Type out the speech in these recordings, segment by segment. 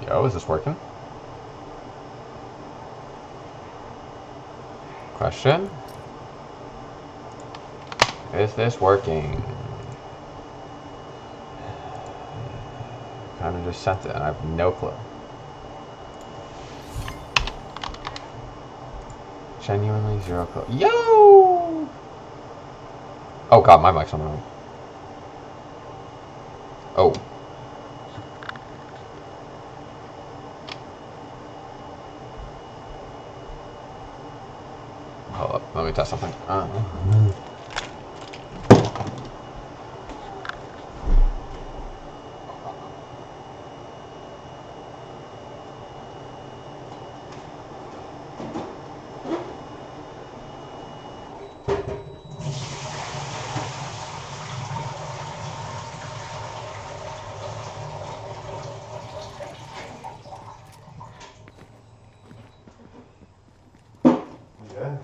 Yo, is this working? Question? Is this working? Kind of just sent it and I have no clue. Genuinely zero clue. Yo! Oh god, my mic's on the wrong. Oh. Hold up, let me test something. Yeah.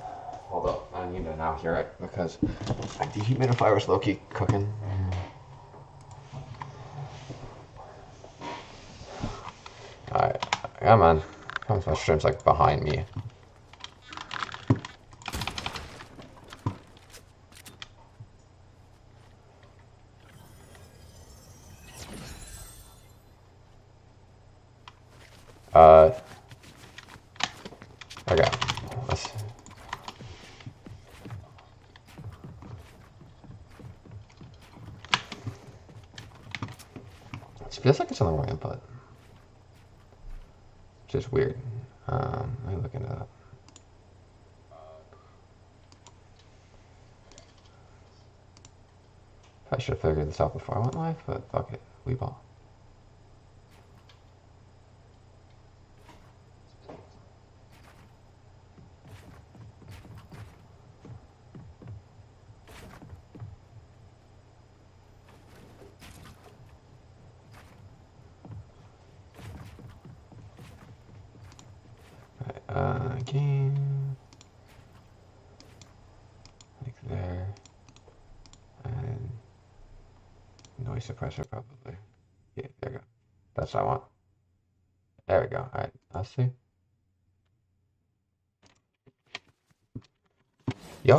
Hold up, I need to now hear it because my dehumidifier was low-key cooking. Alright, come on. Comes my stream's like behind me. Okay. Let's... It feels like it's on the wrong input. Which is weird. Let me look into that. I should have figured this out before I went live, but fuck it. We ball. Game. Like there. And noise suppressor probably. Yeah, there we go. That's what I want. There we go. Alright, let's see. Yo.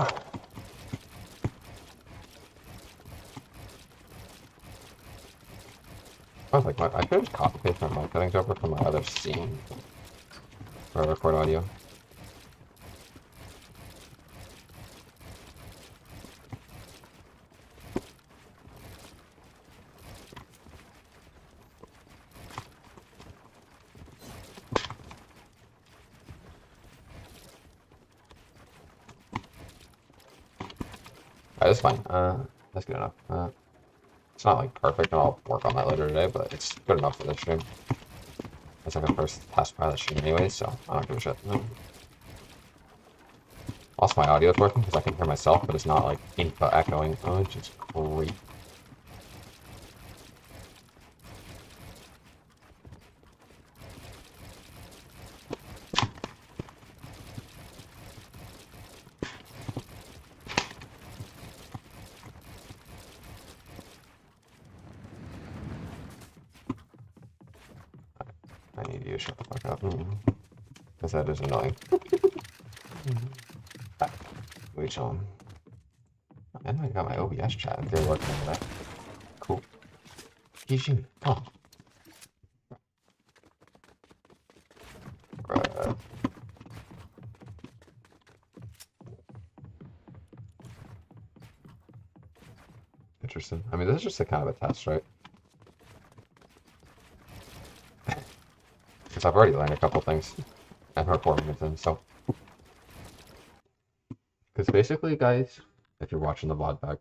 I was like, I could just copy paste my mic settings over from my other scene. Or record audio. That's fine. That's good enough. It's not like perfect, and I'll work on that later today, but it's good enough for this stream. It's like a first test pilot stream anyway, so I don't give a shit. Also, my audio is working because I can hear myself, but it's not like input echoing. Oh, it's just great. I need you to shut the fuck up. Because that is annoying. We chilling. And I got my OBS chat if you're working on that. Cool. Yijin, come on. Interesting. I mean, this is just a kind of a test, right? Because I've already learned a couple things and recording with them, so. Because basically, guys, if you're watching the VOD back,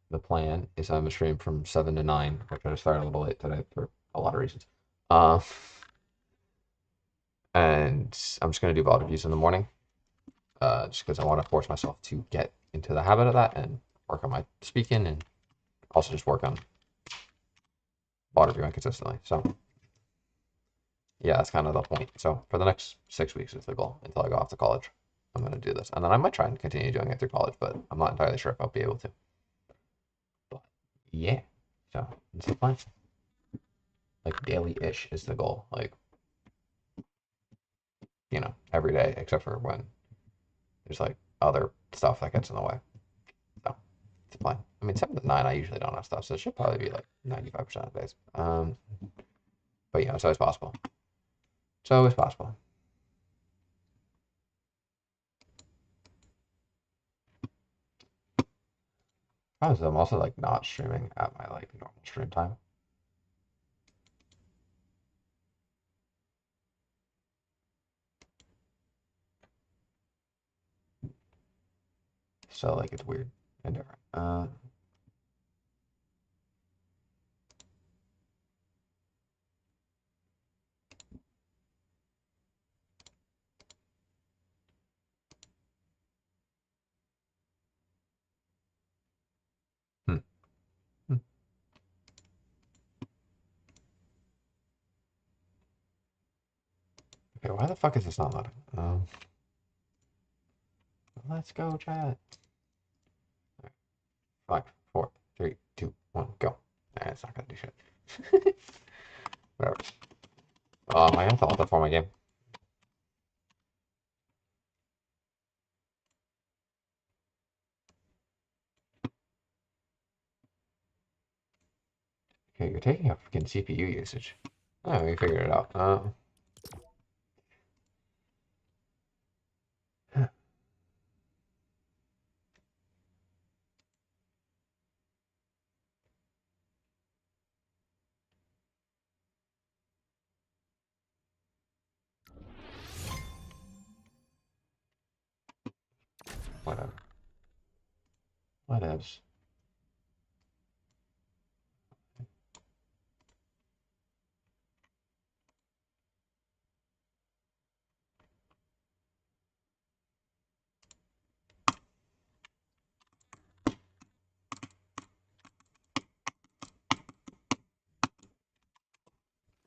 the plan is I'm gonna stream from 7 to 9, which I started a little late today for a lot of reasons. And I'm just gonna do VOD reviews in the morning, just because I want to force myself to get into the habit of that and work on my speaking and also just work on VOD reviewing consistently. So yeah, that's kind of the point. So for the next 6 weeks is the goal until I go off to college. I'm going to do this. And then I might try and continue doing it through college, but I'm not entirely sure if I'll be able to. But yeah, so that's the plan. like daily-ish is the goal. Like, you know, every day except for when there's like other stuff that gets in the way. So it's fine. I mean, 7 to 9, I usually don't have stuff, so it should probably be like 95% of days. But you know, it's always possible. It's always possible. Honestly, I'm also like not streaming at my like normal stream time. So like it's weird and different. Hmm. Hmm. Okay, why the fuck is this not loading? Let's go, chat. 5, 4, 3, 2, 1, go. Nah, it's not gonna do shit. Whatever. I am thought for my game. Okay, you're taking up freaking CPU usage. Oh, we figured it out. Whatever. Whatevs.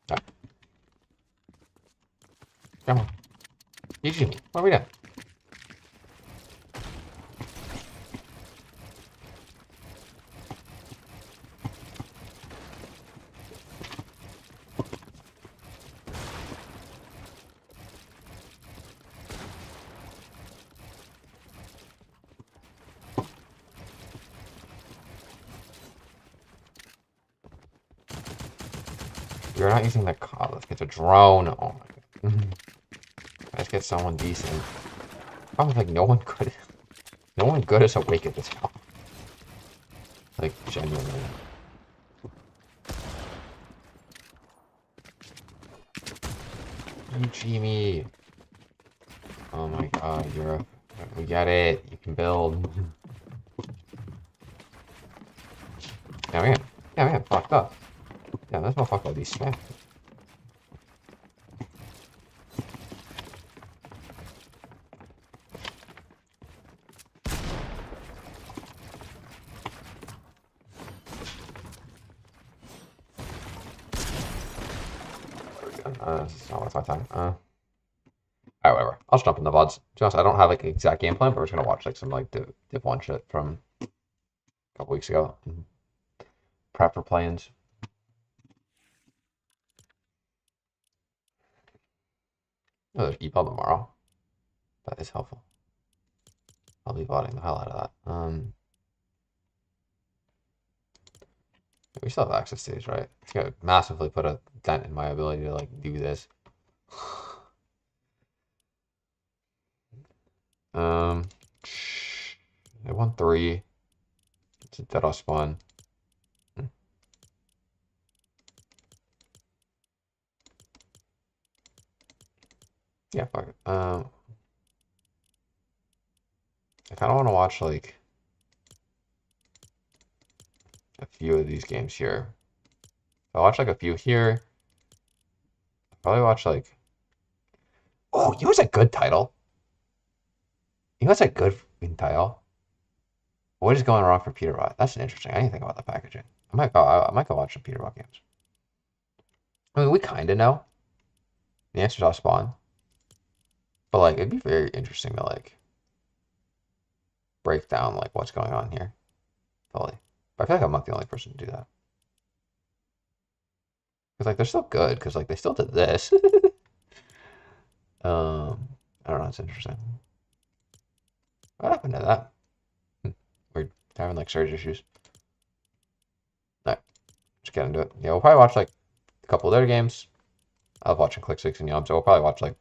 Right, come on. You see me. What are we doing? You're not using the car. Let's get a drone. Oh my god. Let's get someone decent. Probably like no one good. No one good is awake at this point. Like genuinely. You Jimmy. Oh my god, you're a... We get it. You can build. Yeah, man. Yeah, man. Fucked up. Yeah, this motherfucker will be smacked. This is not worth my time. Alright, whatever. I'll just jump in the VODs. To be honest, I don't have like an exact game plan, but we're just gonna watch like some like Div 1 shit from a couple weeks ago. Prep for plans. Oh, there's EPUB tomorrow. That is helpful. I'll be voting the hell out of that. We still have access to these, right? It's gonna massively put a dent in my ability to like do this. I won 3. It's a dead off spawn. Yeah, fuck it. I kind of want to watch like a few of these games here. If I watch like a few here, I'll probably watch like. Oh, you know what's a good title? You know what's a good fucking title? What is going wrong for Peterbot? That's an interesting. I didn't think about the packaging. I might go watch some Peterbot games. I mean, we kind of know. The answer's off spawn. But like, it'd be very interesting to like break down like what's going on here fully. But I feel like I'm not the only person to do that. Because like they're still good. Because like they still did this. I don't know. It's interesting. What happened to that? We're having like surge issues. Alright, just get into it. Yeah, we'll probably watch like a couple of their games. I love watching Click 6 and Yum, so we'll probably watch like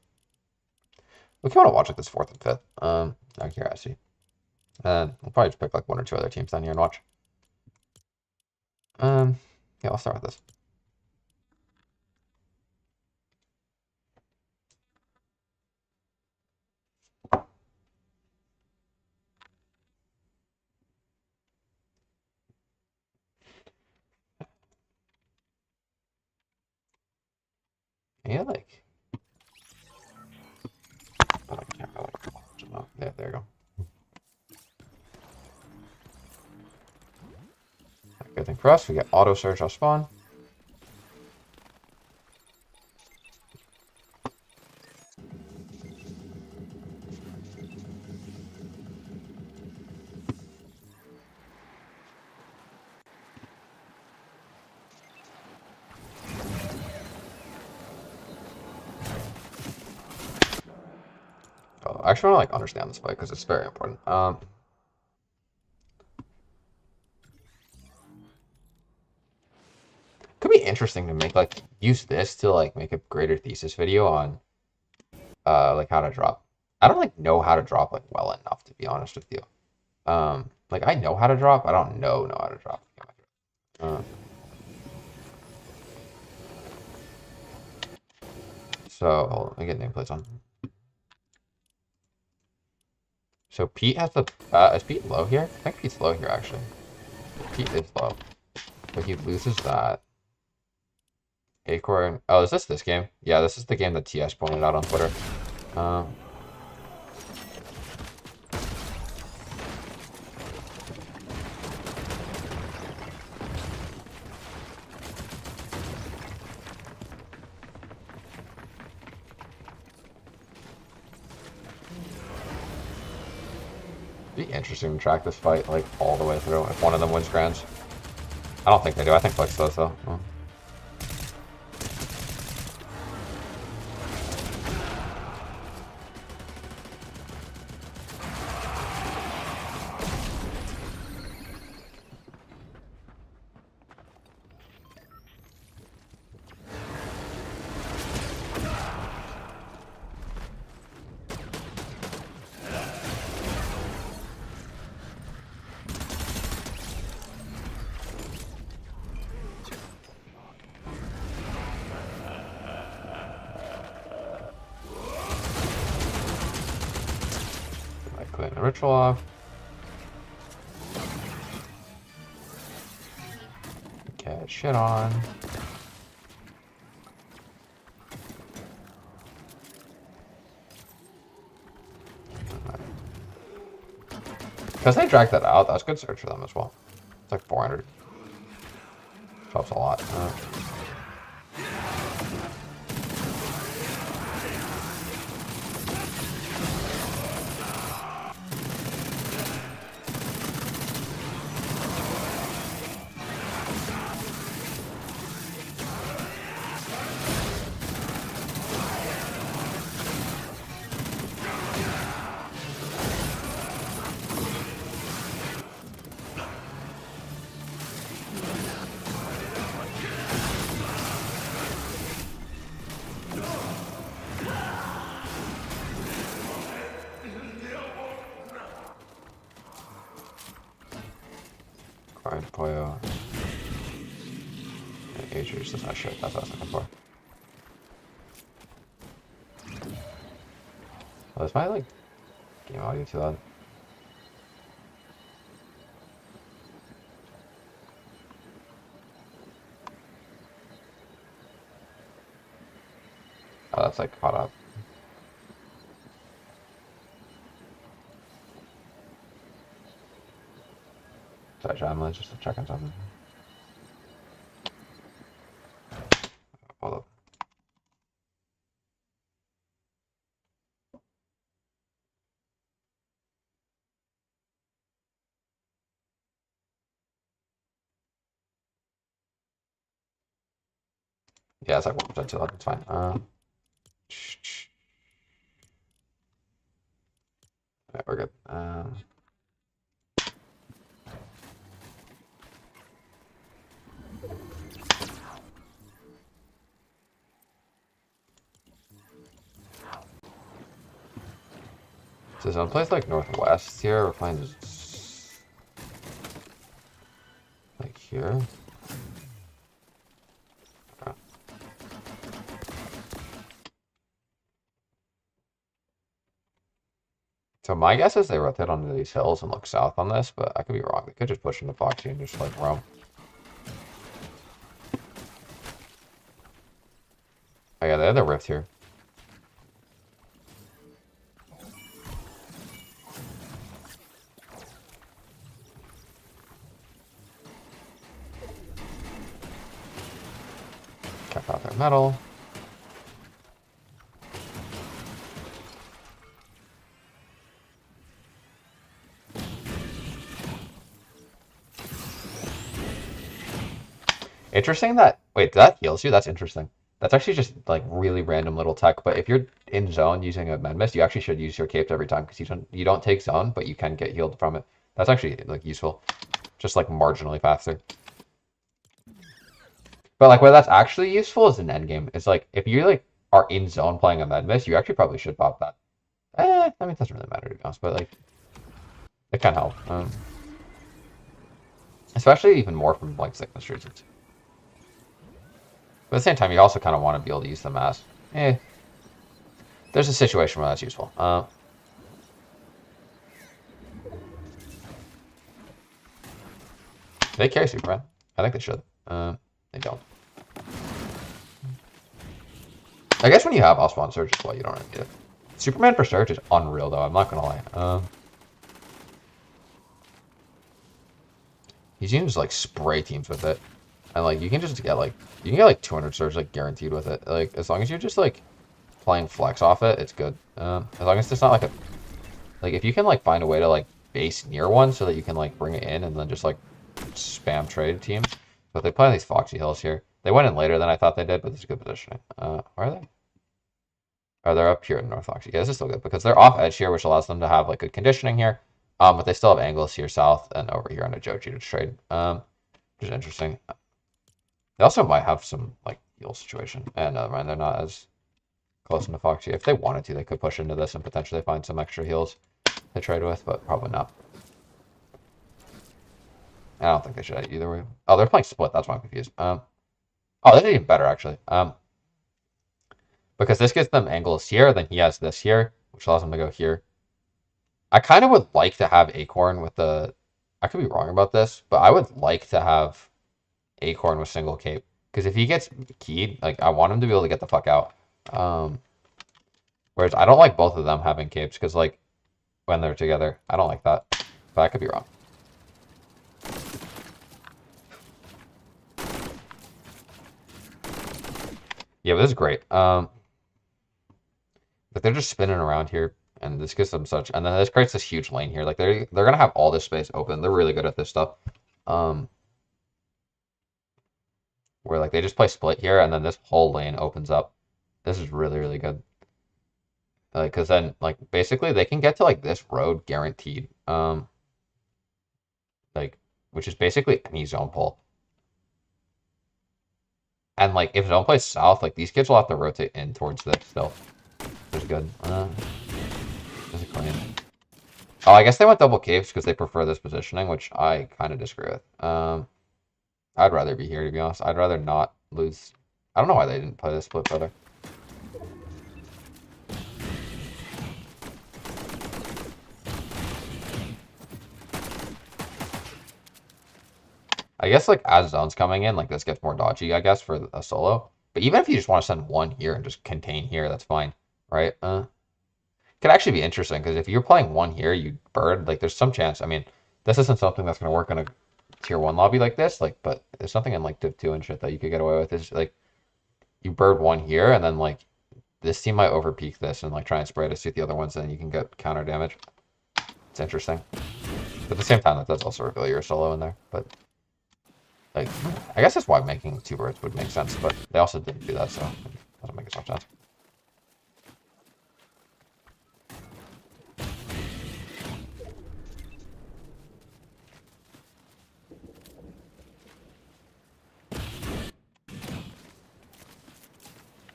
we kind of watch like this fourth and fifth. Out of curiosity. And we'll probably just pick like one or two other teams down here and watch. Yeah, I'll start with this. Yeah, like oh, I can't really. Yeah, there you go. Good thing for us, we get auto surge off spawn. Oh, I actually want to like understand this fight because it's very important. Could be interesting to make like use this to like make a greater thesis video on like how to drop. I don't like know how to drop like well enough to be honest with you. Like I know how to drop, I don't know how to drop. Uh, so hold on, let me get nameplates on. So Pete has the is Pete low here? I think Pete's low here actually. Pete is low, but he loses that. Acorn. Oh, is this game? Yeah, this is the game that TS pointed out on Twitter. Um, be interesting to track this fight like all the way through if one of them wins grands. I don't think they do. I think Flex does though. Oh. Clean the ritual off. Get shit on. Because they dragged that out, that's good search for them as well. It's like 400. Drops a lot. Quiet Pollo. Agers, that's not shit. That's what I was looking for. Oh, is my like game audio too loud? Oh, that's like caught up. Sorry, John, just to check on something. Hold up. Yeah, it's like 1% too loud. It's fine. Yeah, we're good. So someplace like northwest here, we're playing like here. Okay. So my guess is they rotate onto these hills and look south on this, but I could be wrong. They could just push into Foxy and just like roam. Oh yeah, they have the rift here. Kept out their metal. Interesting that, wait, that heals you? That's interesting. That's actually just like really random little tech, but if you're in zone using a med mist, you actually should use your capes every time because you don't take zone, but you can get healed from it. That's actually like useful. Just like marginally faster. But like where that's actually useful is in endgame. It's like if you like are in zone playing a med mist, you actually probably should pop that. I mean it doesn't really matter to be honest, but like it can help. Especially even more from like sickness reasons. But at the same time, you also kind of want to be able to use them as, there's a situation where that's useful. They carry Superman. I think they should. They don't. I guess when you have Oswald and Surge as well, you don't really need it. Superman for Surge is unreal, though. I'm not gonna lie. You can just like spray teams with it, and like you can just get like 200 Surge like guaranteed with it. Like as long as you're just like playing flex off it, it's good. As long as it's not like if you can like find a way to like base near one so that you can like bring it in and then just like spam trade teams. But they play on these Foxy Hills here. They went in later than I thought they did, but it's a good positioning. Where are they? Oh, they're up here in North Foxy. Yeah, this is still good because they're off edge here, which allows them to have like good conditioning here. But they still have angles here south and over here on a Joji to trade. Which is interesting. They also might have some like heal situation. And never mind, they're not as close into Foxy. If they wanted to, they could push into this and potentially find some extra heals to trade with, but probably not. I don't think they should either way. Oh, they're playing split. That's why I'm confused. Oh, this is even better actually. Because this gives them angles here, then he has this here, which allows him to go here. I kind of would like to have Acorn with the. I could be wrong about this, but I would like to have Acorn with single cape because if he gets keyed, like I want him to be able to get the fuck out. Whereas I don't like both of them having capes because like when they're together, I don't like that. But I could be wrong. Yeah, but this is great. But they're just spinning around here, and this gives them such. And then this creates this huge lane here. Like they're gonna have all this space open. They're really good at this stuff. Where like they just play split here, and then this whole lane opens up. This is really really good. Like, because then like basically they can get to like this road guaranteed. Like which is basically any zone pull. And like if zone plays south, like these kids will have to rotate in towards this still. Which is good. This is clean. Oh, I guess they went double caves because they prefer this positioning, which I kind of disagree with. I'd rather be here to be honest. I'd rather not lose. I don't know why they didn't play this split better. I guess like as zones coming in, like this gets more dodgy, I guess, for a solo. But even if you just want to send one here and just contain here, that's fine, right? Could actually be interesting because if you're playing one here, you bird, like there's some chance. I mean, this isn't something that's gonna work in a tier 1 lobby like this, like, but there's something in like Div 2 and shit that you could get away with. Is like you bird one here and then like this team might overpeak this and like try and spray to suit the other ones, and then you can get counter damage. It's interesting. But at the same time, that does also reveal your solo in there, but Like, I guess that's why making 2 birds would make sense, but they also didn't do that, so it doesn't make as much sense.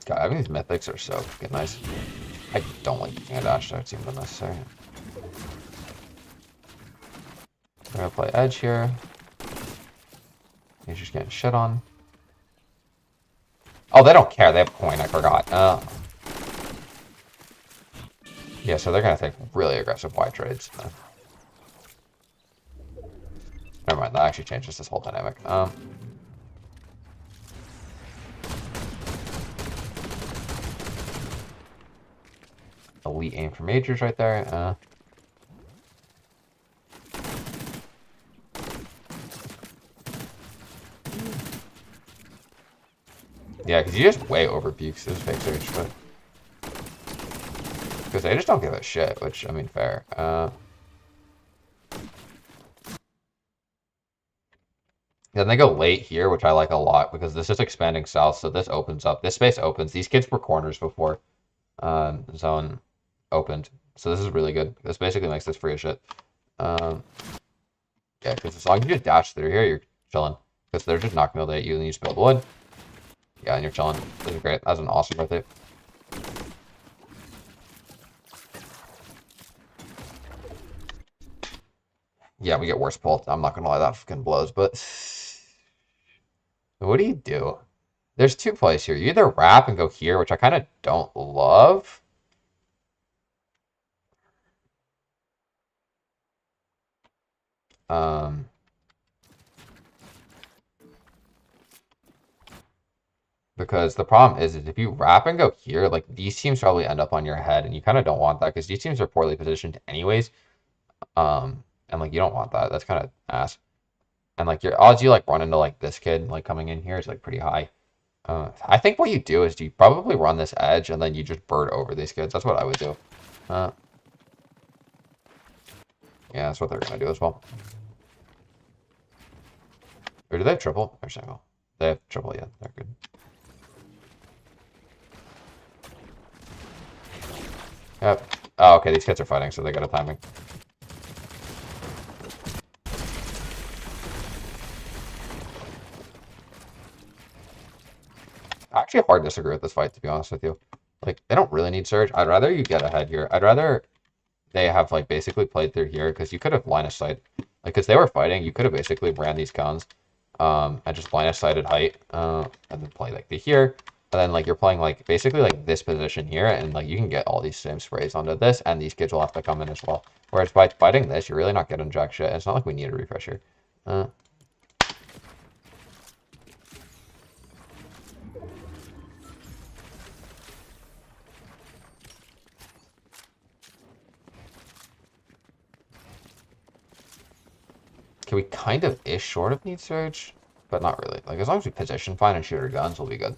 God, I mean, these mythics are so fucking nice. I don't like using a dash, so it seemed unnecessary. We're gonna play edge here. He's just getting shit on. Oh, they don't care. They have coin. I forgot. Yeah, so they're gonna take really aggressive wide trades. Never mind. That actually changes this whole dynamic. Elite aim for majors right there. Yeah, because you just way over bukes this fake search, but because they just don't give a shit, which, I mean, fair. Then they go late here, which I like a lot, because this is expanding south, so this opens up. This space opens. These kids were corners before zone opened, so this is really good. This basically makes this free as shit. Yeah, because as long as you just dash through here, you're chilling. Because they're just not going to be able to hit you, and you just build wood. Yeah, and you're chilling. This is great. That's an awesome birthday. Yeah, we get worse pull. I'm not gonna lie, that fucking blows, but what do you do? There's 2 plays here. You either wrap and go here, which I kind of don't love. Because the problem is if you wrap and go here, like, these teams probably end up on your head, and you kind of don't want that, because these teams are poorly positioned anyways. And, like, you don't want that. That's kind of ass. And, like, your odds you, like, run into, like, this kid, like, coming in here is, like, pretty high. I think what you do is you probably run this edge, and then you just bird over these kids. That's what I would do. Yeah, that's what they're going to do as well. Or do they have triple? Or single? They have triple, yeah. They're good. Yep. Oh, okay, these kids are fighting, so they got a timing. I actually hard disagree with this fight, to be honest with you. Like, they don't really need Surge. I'd rather you get ahead here. I'd rather they have, like, basically played through here, because you could have line of sight. Like, because they were fighting, you could have basically ran these cones, and just line of sighted height, and then play, like, the here. And then, like, you're playing, like, basically, like, this position here, and, like, you can get all these same sprays onto this, and these kids will have to come in as well. Whereas by fighting this, you're really not getting jack shit. It's not like we need a refresher. Okay, we kind of ish short of need surge, but not really. Like, as long as we position fine and shoot our guns, we'll be good.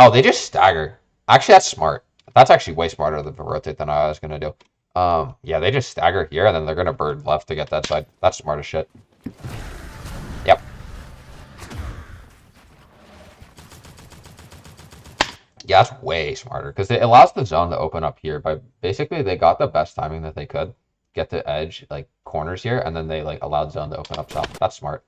Oh, they just stagger. Actually, that's smart. That's actually way smarter than the rotate than I was gonna do. Yeah, they just stagger here, and then they're gonna bird left to get that side. That's smart as shit. Yep. Yeah, that's way smarter, because it allows the zone to open up here. By basically, they got the best timing that they could get the edge, like, corners here, and then they, like, allowed zone to open up south. That's smart.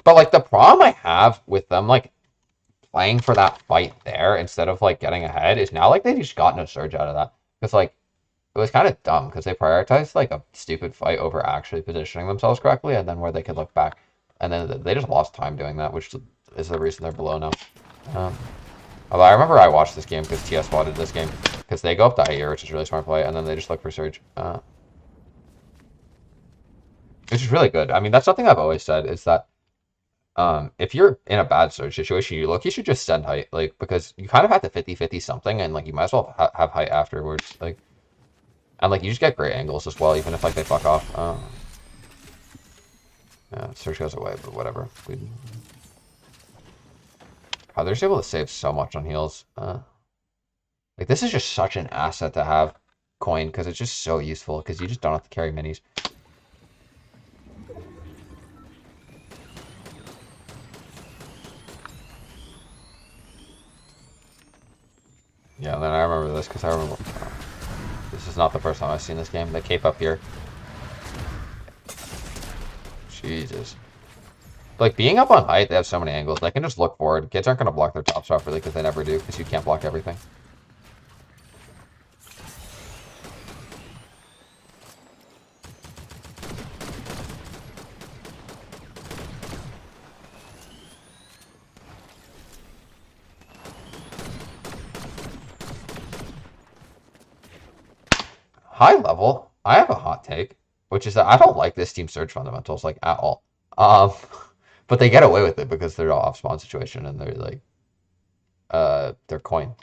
But, like, the problem I have with them, like, playing for that fight there instead of, like, getting ahead is now, like, they just got no surge out of that. Because, like, it was kind of dumb because they prioritized, like, a stupid fight over actually positioning themselves correctly, and then where they could look back. And then they just lost time doing that, which is the reason they're below now. Although I remember I watched this game because TS spotted this game. Because they go up to IER, which is a really smart play, and then they just look for surge. which is really good. I mean, that's something I've always said is that if you're in a bad surge situation, you should just send height, like, because you kind of have to 50-50 something, and like you might as well have height afterwards, like, and like you just get great angles as well, even if like they fuck off. Yeah, surge goes away, but whatever. Oh, they're just able to save so much on heals. Like this is just such an asset to have coin because it's just so useful because you just don't have to carry minis. Yeah, and then I remember this because I remember this is not the first time I've seen this game. They cape up here. Jesus. Like being up on height, they have so many angles. They can just look forward. Kids aren't going to block their top shot really because they never do because you can't block everything. High level, I have a hot take, which is that I don't like this team surge fundamentals like at all. Um, but they get away with it because they're off spawn situation and they're like, they're coin.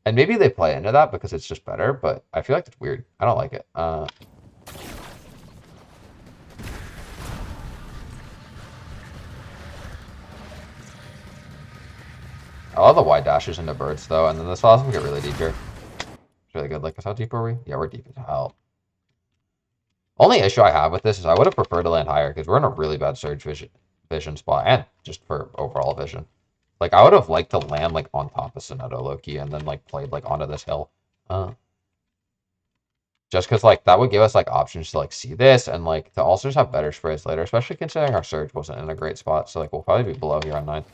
And maybe they play into that because it's just better, but I feel like it's weird. I don't like it. I love the wide dashes into birds though, and then this allows them to get really deep here. It's really good. Like, how deep are we? Yeah, we're deep as hell. Only issue I have with this is I would have preferred to land higher because we're in a really bad surge vision spot and just for overall vision. Like, I would have liked to land like on top of Soneto Loki and then like played like onto this hill. Just because like that would give us like options to like see this and like to also just have better sprays later, especially considering our surge wasn't in a great spot. So like we'll probably be below here on 9.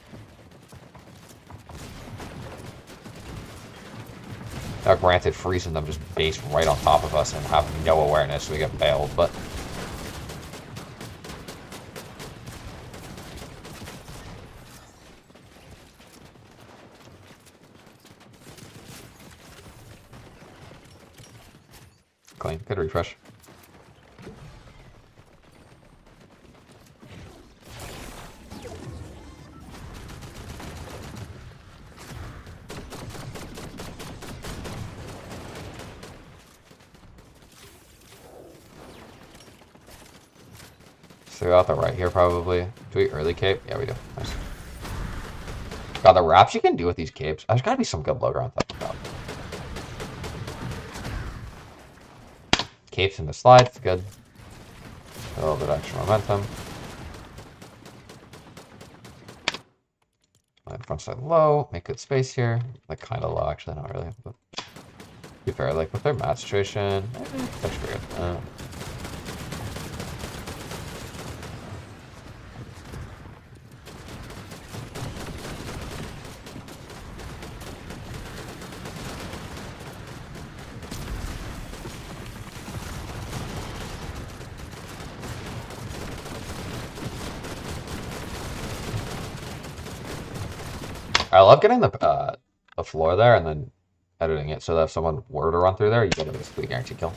Now, granted, freezing them just base right on top of us and have no awareness, so we get bailed, but... Clean. Good refresh. So we got the right here, probably. Do we early cape? Yeah, we do. Nice. God, the wraps you can do with these capes. There's gotta be some good logo on top of that. Capes into slides, good. A little bit extra momentum. Front side low, make good space here. Like kind of low, actually, not really. But to be fair, like with their mat situation, that's pretty good. I love getting the floor there and then editing it so that if someone were to run through there, you get a basically guaranteed kill.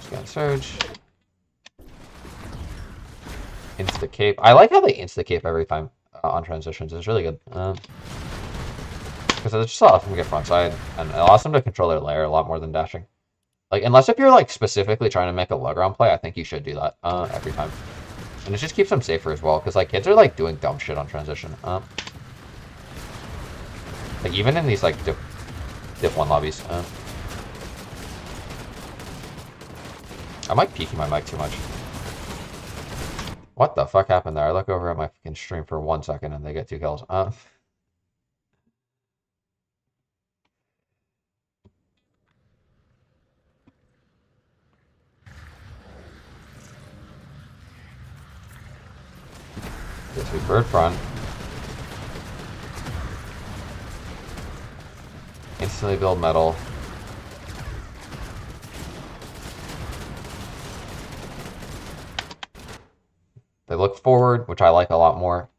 Scan surge. Insta cape. I like how they insta cape every time on transitions. It's really good. Because it just allows them to get front side and it allows them to control their layer a lot more than dashing. Like, unless if you're like specifically trying to make a low ground play, I think you should do that every time. And it just keeps them safer as well, because like kids are like doing dumb shit on transition. Like even in these like div 1 lobbies. I'm like peeking my mic too much. What the fuck happened there? I look over at my fucking stream for 1 second and they get 2 kills. Guess we bird front. Instantly build metal. They look forward, which I like a lot more.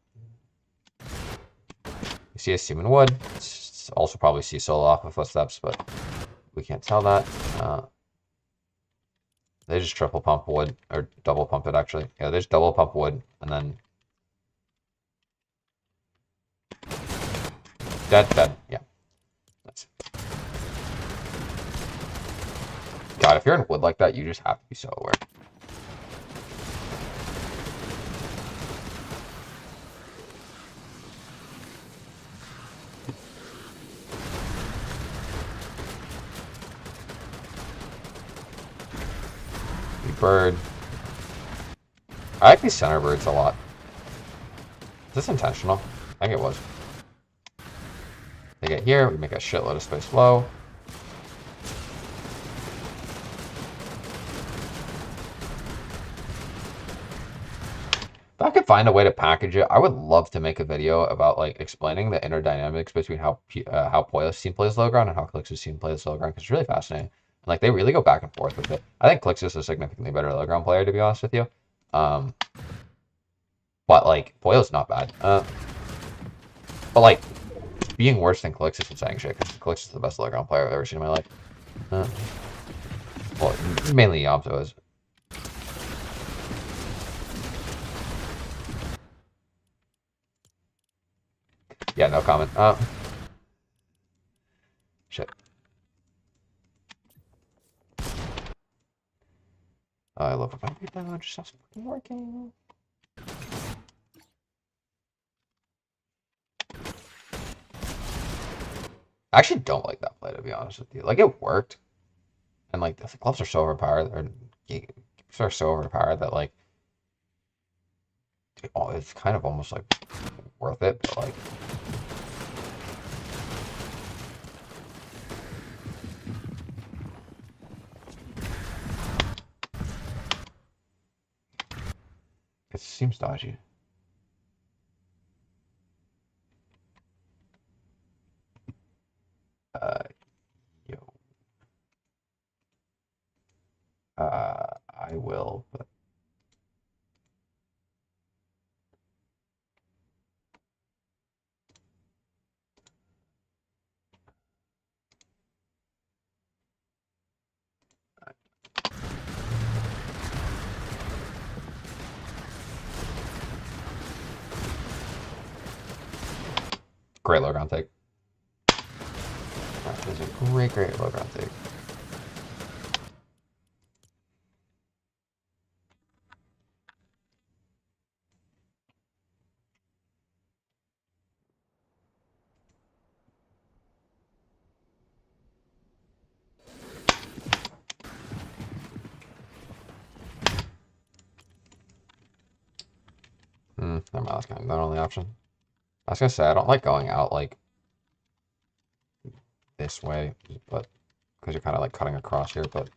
You see a Seaman Wood. It's also probably see solo off of footsteps, but we can't tell that. They just triple pump wood, or double pump it actually. Yeah, they just double pump wood, and then... Dead. Yeah. That's... God, if you're in wood like that, you just have to be so aware. Bird. I like these center birds a lot. Is this intentional? I think it was. They get here, we make a shitload of space low. If I could find a way to package it, I would love to make a video about like explaining the inner dynamics between how Poya's team plays low ground and how Clix's team plays low ground, because it's really fascinating. Like they really go back and forth with it. I think Clix is a significantly better low ground player, to be honest with you. But like Poya's not bad. But like being worse than Clix isn't saying shit, because Clix is the best low ground player I've ever seen in my life. Well, mainly Yamto is. Yeah, no comment. Shit. I love it. It just stops fucking working. I actually don't like that play, to be honest with you. Like, it worked. And, like, the gloves are so overpowered, or geeks are so overpowered that, like, it's kind of almost, like, worth it, but, like... It seems dodgy. Yo. I will, but... Great low ground take. That is a great low ground take. Never mind, that's kind of the only option. I was gonna say, I don't like going out, like, this way, but, because you're kind of, like, cutting across here, but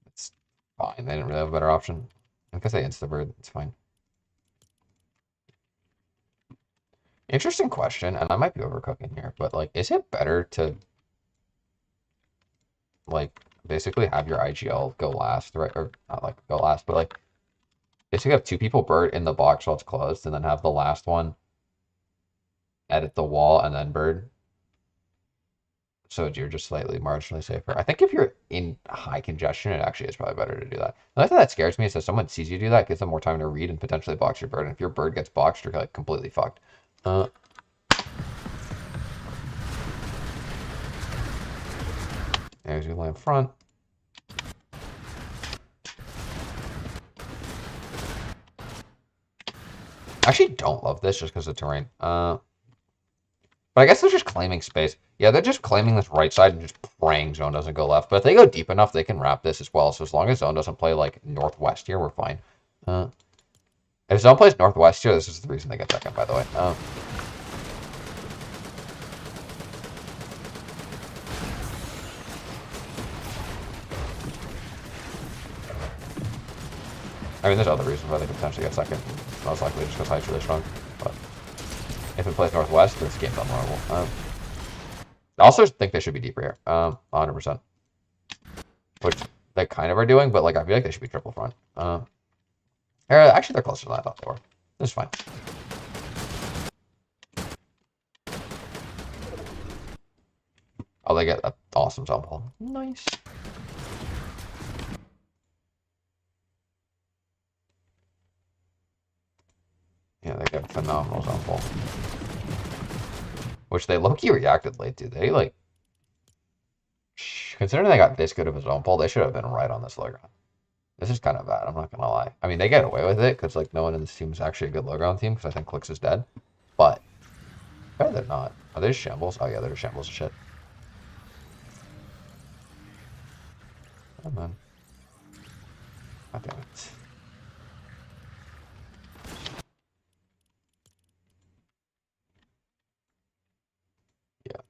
it's fine. They didn't really have a better option. I guess they insta-bird, it's fine. Interesting question, and I might be overcooking here, but, like, is it better to, like, basically have your IGL go last, right? Or, not, like, go last, but, like, basically have two people bird in the box while it's closed, and then have the last one edit the wall and then bird, so you're just slightly marginally safer. I think if you're in high congestion, it actually is probably better to do that. Another thing that scares me is that someone sees you do that, gives them more time to read and potentially box your bird. And if your bird gets boxed, you're like completely fucked. There's your land front. I actually don't love this just because of terrain. But I guess they're just claiming space. Yeah, they're just claiming this right side and just praying zone doesn't go left. But if they go deep enough, they can wrap this as well. So as long as zone doesn't play like northwest here, we're fine. If zone plays northwest here, this is the reason they get second, by the way. I mean, there's other reasons why they could potentially get second. Most likely just because High's really strong. But if it plays northwest, this game's unwinnable. I also think they should be deeper here. 100%. Which they kind of are doing, but like I feel like they should be triple front. Actually, they're closer than I thought they were. This is fine. Oh, they get an awesome zone pull. Nice. Yeah, they got phenomenal zone pull. Which they low-key reacted late to. They, like... Considering they got this good of a zone pull, they should have been right on this low ground. This is kind of bad, I'm not gonna lie. I mean, they get away with it, because, like, no one in this team is actually a good low ground team, because I think Clicks is dead. But, better they're not. Are they just shambles? Oh, yeah, they're just shambles of shit. Oh, man. God damn it. Yeah.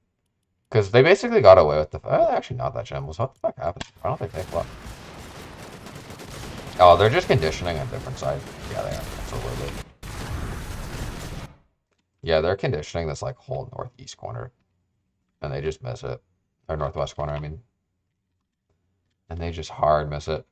Because they basically got away with the... actually, not that shambles. What the fuck happened? Why don't they take what? Oh, they're just conditioning a different side. Yeah, they are. Absolutely. Yeah, they're conditioning this, like, whole northeast corner. And they just miss it. Or northwest corner, I mean. And they just hard miss it.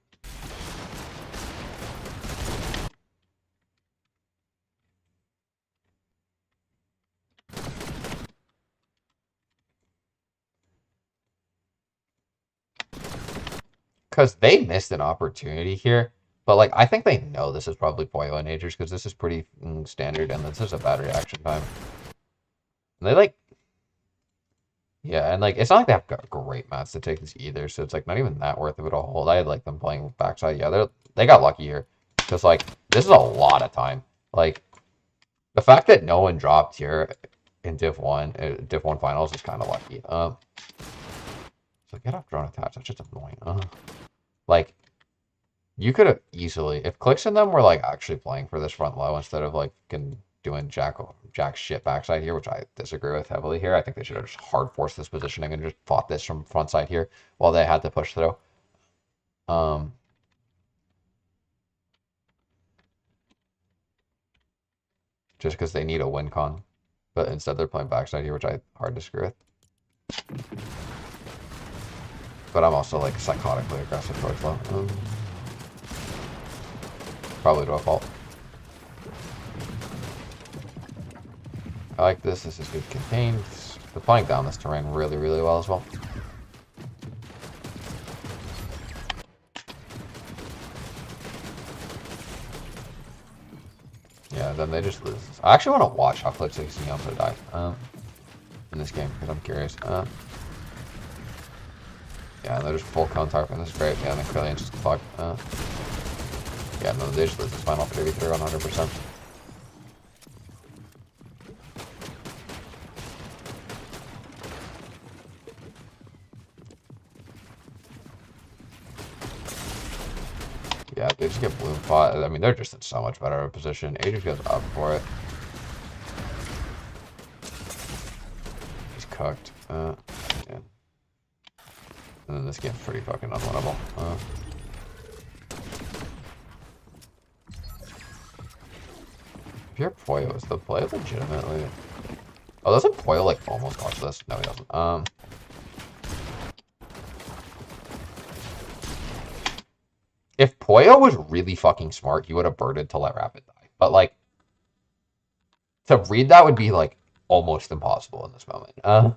Because they missed an opportunity here. But, like, I think they know this is probably Poyo and Agers, because this is pretty standard, and this is a bad reaction time. And they, like... Yeah, and, like, it's not like they have got great mats to take this either, so it's, like, not even that worth of it to hold. I had, like, them playing backside. Yeah, they got lucky here. Because, like, this is a lot of time. Like, the fact that no one dropped here in Div 1, Div 1 finals is kind of lucky. So get off drone attached. That's just annoying. Like, you could have easily, if Clicks and them were, like, actually playing for this front low instead of, like, doing jack shit backside here, which I disagree with heavily here. I think they should have just hard forced this positioning and just fought this from front side here while they had to push through. Just because they need a win con. But instead they're playing backside here, which I hard disagree with. But I'm also, like, psychotically aggressive towards low. Probably to a fault. I like this. This is good contained. They're playing down this terrain really, really well as well. Yeah, then they just lose. I actually want to watch how Click 16 also die in this game, because I'm curious. Yeah, they're just full counter-tarping. This is great. Yeah, and then Killian's just fucked. Yeah, no, they just lose this final 3v3 100%. Yeah, they just get bloom fought. I mean, they're just in so much better of a position. Agents goes up for it. He's cooked. Yeah. And then this game's pretty fucking unwinnable. If you're Poyo, is the play legitimately... Oh, doesn't Poyo, like, almost watch this? No, he doesn't. If Poyo was really fucking smart, he would have birded to let Rapid die. But, like, to read that would be, like, almost impossible in this moment.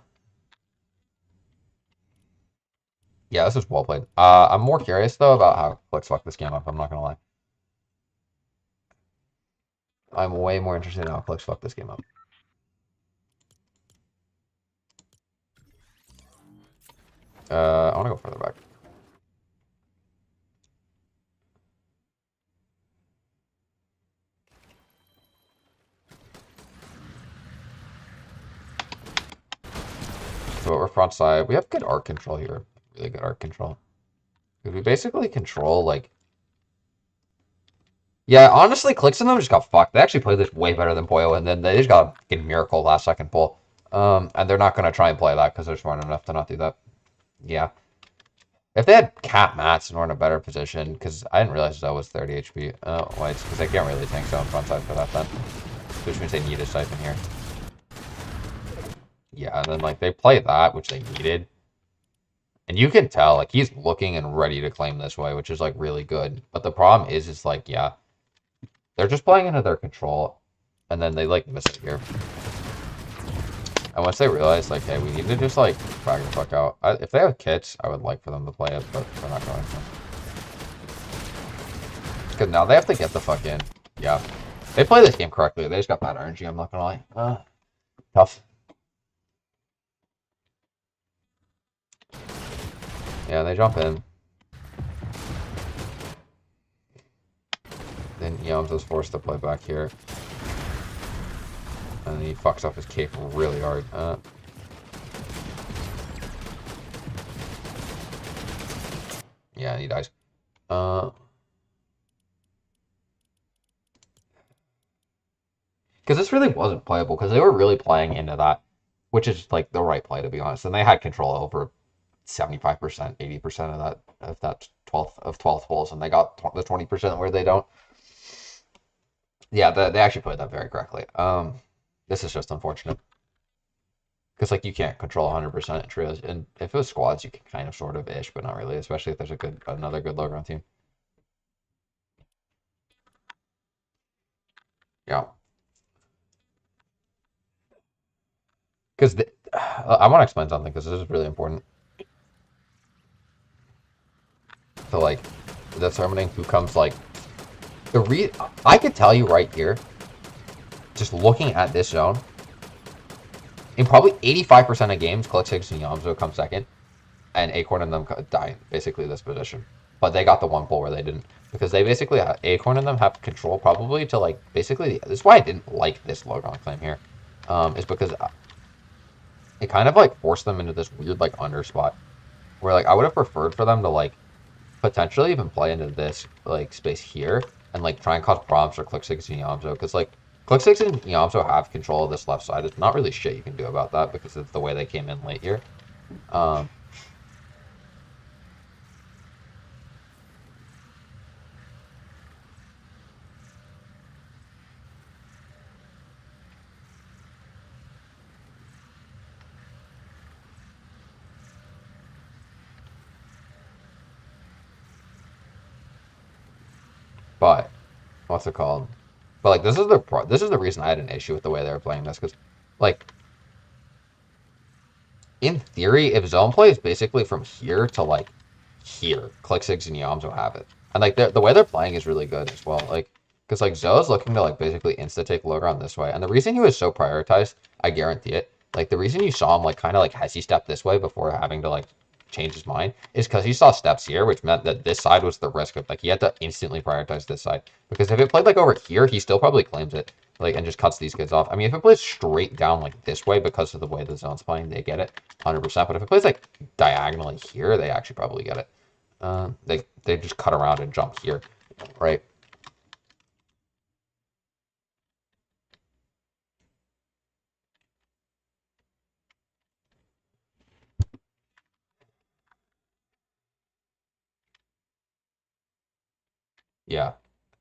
Yeah, this is well played. I'm more curious, though, about how Clicks fuck this game up. I'm not gonna lie. I'm way more interested in how Clicks fuck this game up. I want to go further back. So we're front side. We have good arc control here. Really good arc control. We basically control, like... Yeah, honestly, Clicks and them just got fucked. They actually played this way better than Poyo, and then they just got a fucking miracle last second pull. And they're not going to try and play that because they're smart enough to not do that. Yeah. If they had cap mats and were in a better position, because I didn't realize that was 30 HP. Oh, wait, because they can't really tank zone front side for that then. Which means they need a siphon here. Yeah, and then, like, they play that, which they needed. And you can tell, like, he's looking and ready to claim this way, which is, like, really good. But the problem is like, yeah, they're just playing into their control, and then they, like, miss it here. And once they realize, like, hey, we need to just, like, frag the fuck out. If they have kits, I would like for them to play it, but they're not going to. Because now they have to get the fuck in. Yeah. They play this game correctly. They just got bad RNG, I'm not gonna lie. Tough. Yeah, they jump in. Then Yamzo's forced to play back here. And he fucks up his cape really hard. Yeah, and he dies. Because this really wasn't playable, because they were really playing into that, which is like the right play, to be honest. And they had control over 75%, 80% of that 12th holes, and they got the 20% where they don't. Yeah, they actually played that very correctly. This is just unfortunate. Because like you can't control 100% trios, and if it was squads, you can kind of sort of ish, but not really, especially if there's another good low ground team. Yeah. Because I want to explain something, because this is really important. So like determining who comes like I could tell you right here, just looking at this zone, in probably 85% of games, Click 6 and Yamzo come second, and Acorn and them die basically this position. But they got the one pull where they didn't, because they basically Acorn and them have control probably to like basically. This is why I didn't like this Logon claim here, is because it kind of like forced them into this weird like under spot, where like I would have preferred for them to like potentially even play into this like space here and like try and cause problems for Click 6 and Yamzo, because like Click 6 and Yamzo have control of this left side. It's not really shit you can do about that because it's the way they came in late here. But what's it called? But like this is the reason I had an issue with the way they were playing this, because like in theory, if zone play is basically from here to like here, Click 6 and Yams will have it. And like the way they're playing is really good as well. Like, because like Zoe's looking to like basically insta take Logron this way. And the reason he was so prioritized, I guarantee it, like the reason you saw him like kind of like hesi step this way before having to like change his mind is because he saw steps here, which meant that this side was the risk of like he had to instantly prioritize this side. Because if it played like over here, he still probably claims it. Like, and just cuts these kids off. I mean, if it plays straight down like this way because of the way the zone's playing, they get it 100%. But if it plays like diagonally here, they actually probably get it. They just cut around and jump here, right? Yeah.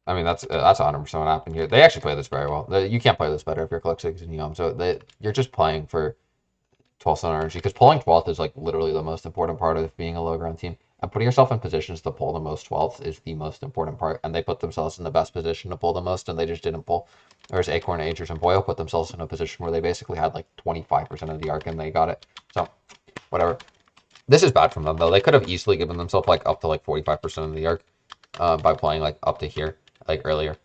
I mean, that's 100% what happened here. They actually play this very well. You can't play this better if you're Click 6 and Yum. So you're just playing for 12th zone energy, because pulling 12th is like literally the most important part of being a low ground team. And putting yourself in positions to pull the most 12th is the most important part. And they put themselves in the best position to pull the most, and they just didn't pull. Whereas Acorn, Agers, and Boyle put themselves in a position where they basically had like 25% of the arc and they got it. So, whatever. This is bad from them, though. They could have easily given themselves like up to like 45% of the arc by playing like up to here, like earlier.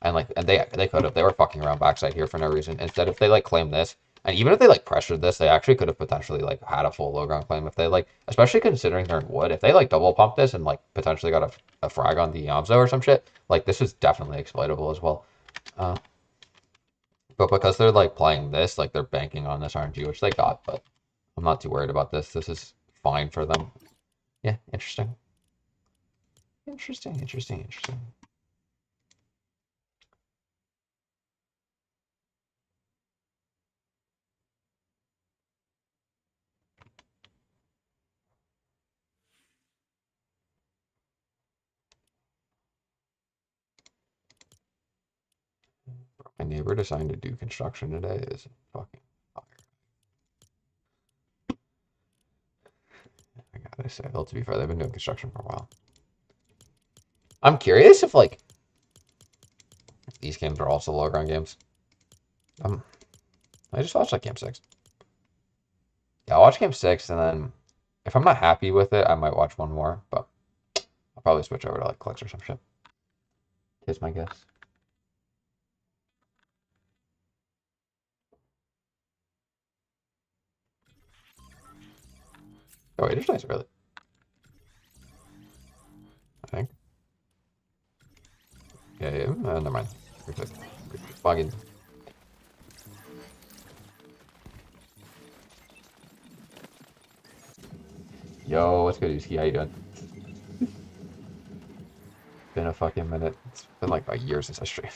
And they could have. They were fucking around backside here for no reason. Instead, if they like claim this, and even if they like pressured this, they actually could have potentially like had a full low ground claim if they like, especially considering they're in wood. If they like double pump this and like potentially got a frag on the Yamzo or some shit, like this is definitely exploitable as well. But because they're like playing this, like they're banking on this RNG, which they got, but I'm not too worried about this. This is fine for them. Yeah, interesting. Interesting. My neighbor decided to do construction today is fucking fire. I gotta say, well, to be fair, they've been doing construction for a while. I'm curious if like these games are also low ground games. I just watched like game 6. Yeah, I'll watch game 6, and then if I'm not happy with it, I might watch one more, but I'll probably switch over to like clicks or some shit. Here's my guess. Oh, wait, it's nice, really. I think. Yeah, never mind. Bugging. Yo, what's good, Uski? How you doing? Been a fucking minute. It's been like a year since I streamed.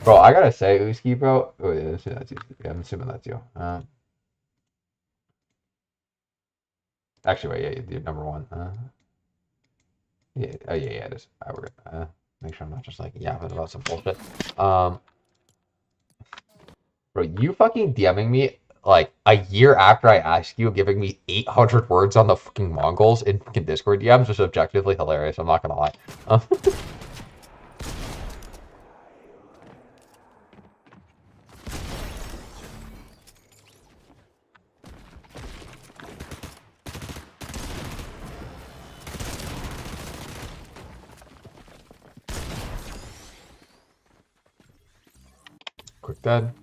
Bro, I gotta say, Uski, bro. Oh, yeah, that's you. Yeah, I'm assuming that's you. Actually, wait, yeah, you're number one. Yeah, oh, yeah, it is. We're good. Make sure I'm not just like yapping about some bullshit. Bro, you fucking DMing me like a year after I asked you, giving me 800 words on the fucking Mongols in fucking Discord DMs was objectively hilarious. I'm not gonna lie. Quick dead.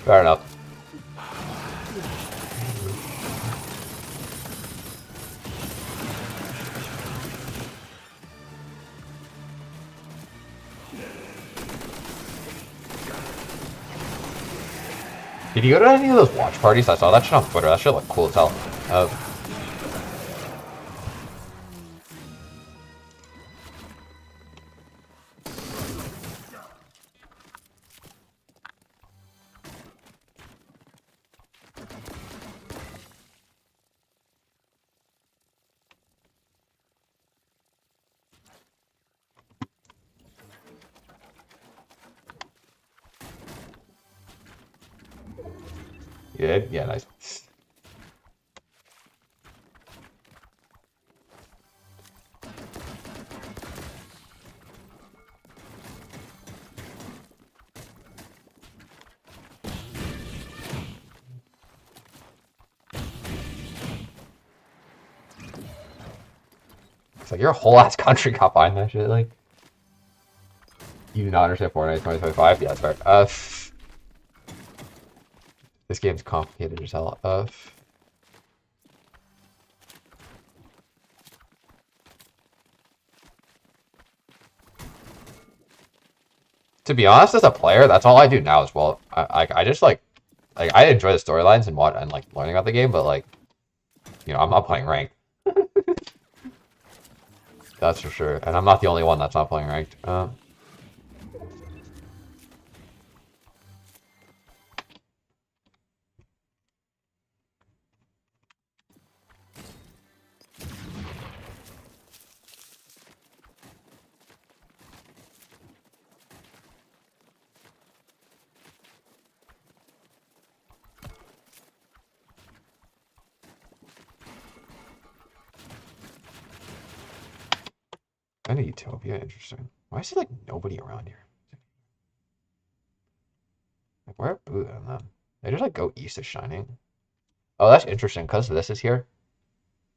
Fair enough. Did you go to any of those watch parties? I saw that shit on Twitter. That shit looked cool as hell. Yeah, yeah, nice. It's like your whole ass country got behind that shit. Like, you do not understand Fortnite 2025? Yeah, that's fair. This game's complicated as hell. To be honest, as a player, that's all I do now as well. I just like I enjoy the storylines and what and like learning about the game, but like, you know, I'm not playing ranked. That's for sure, and I'm not the only one that's not playing ranked. Kind of Utopia, interesting. Why is there like nobody around here? Like, where are Buddha and them? They just like go east of Shining. Oh, that's interesting because this is here.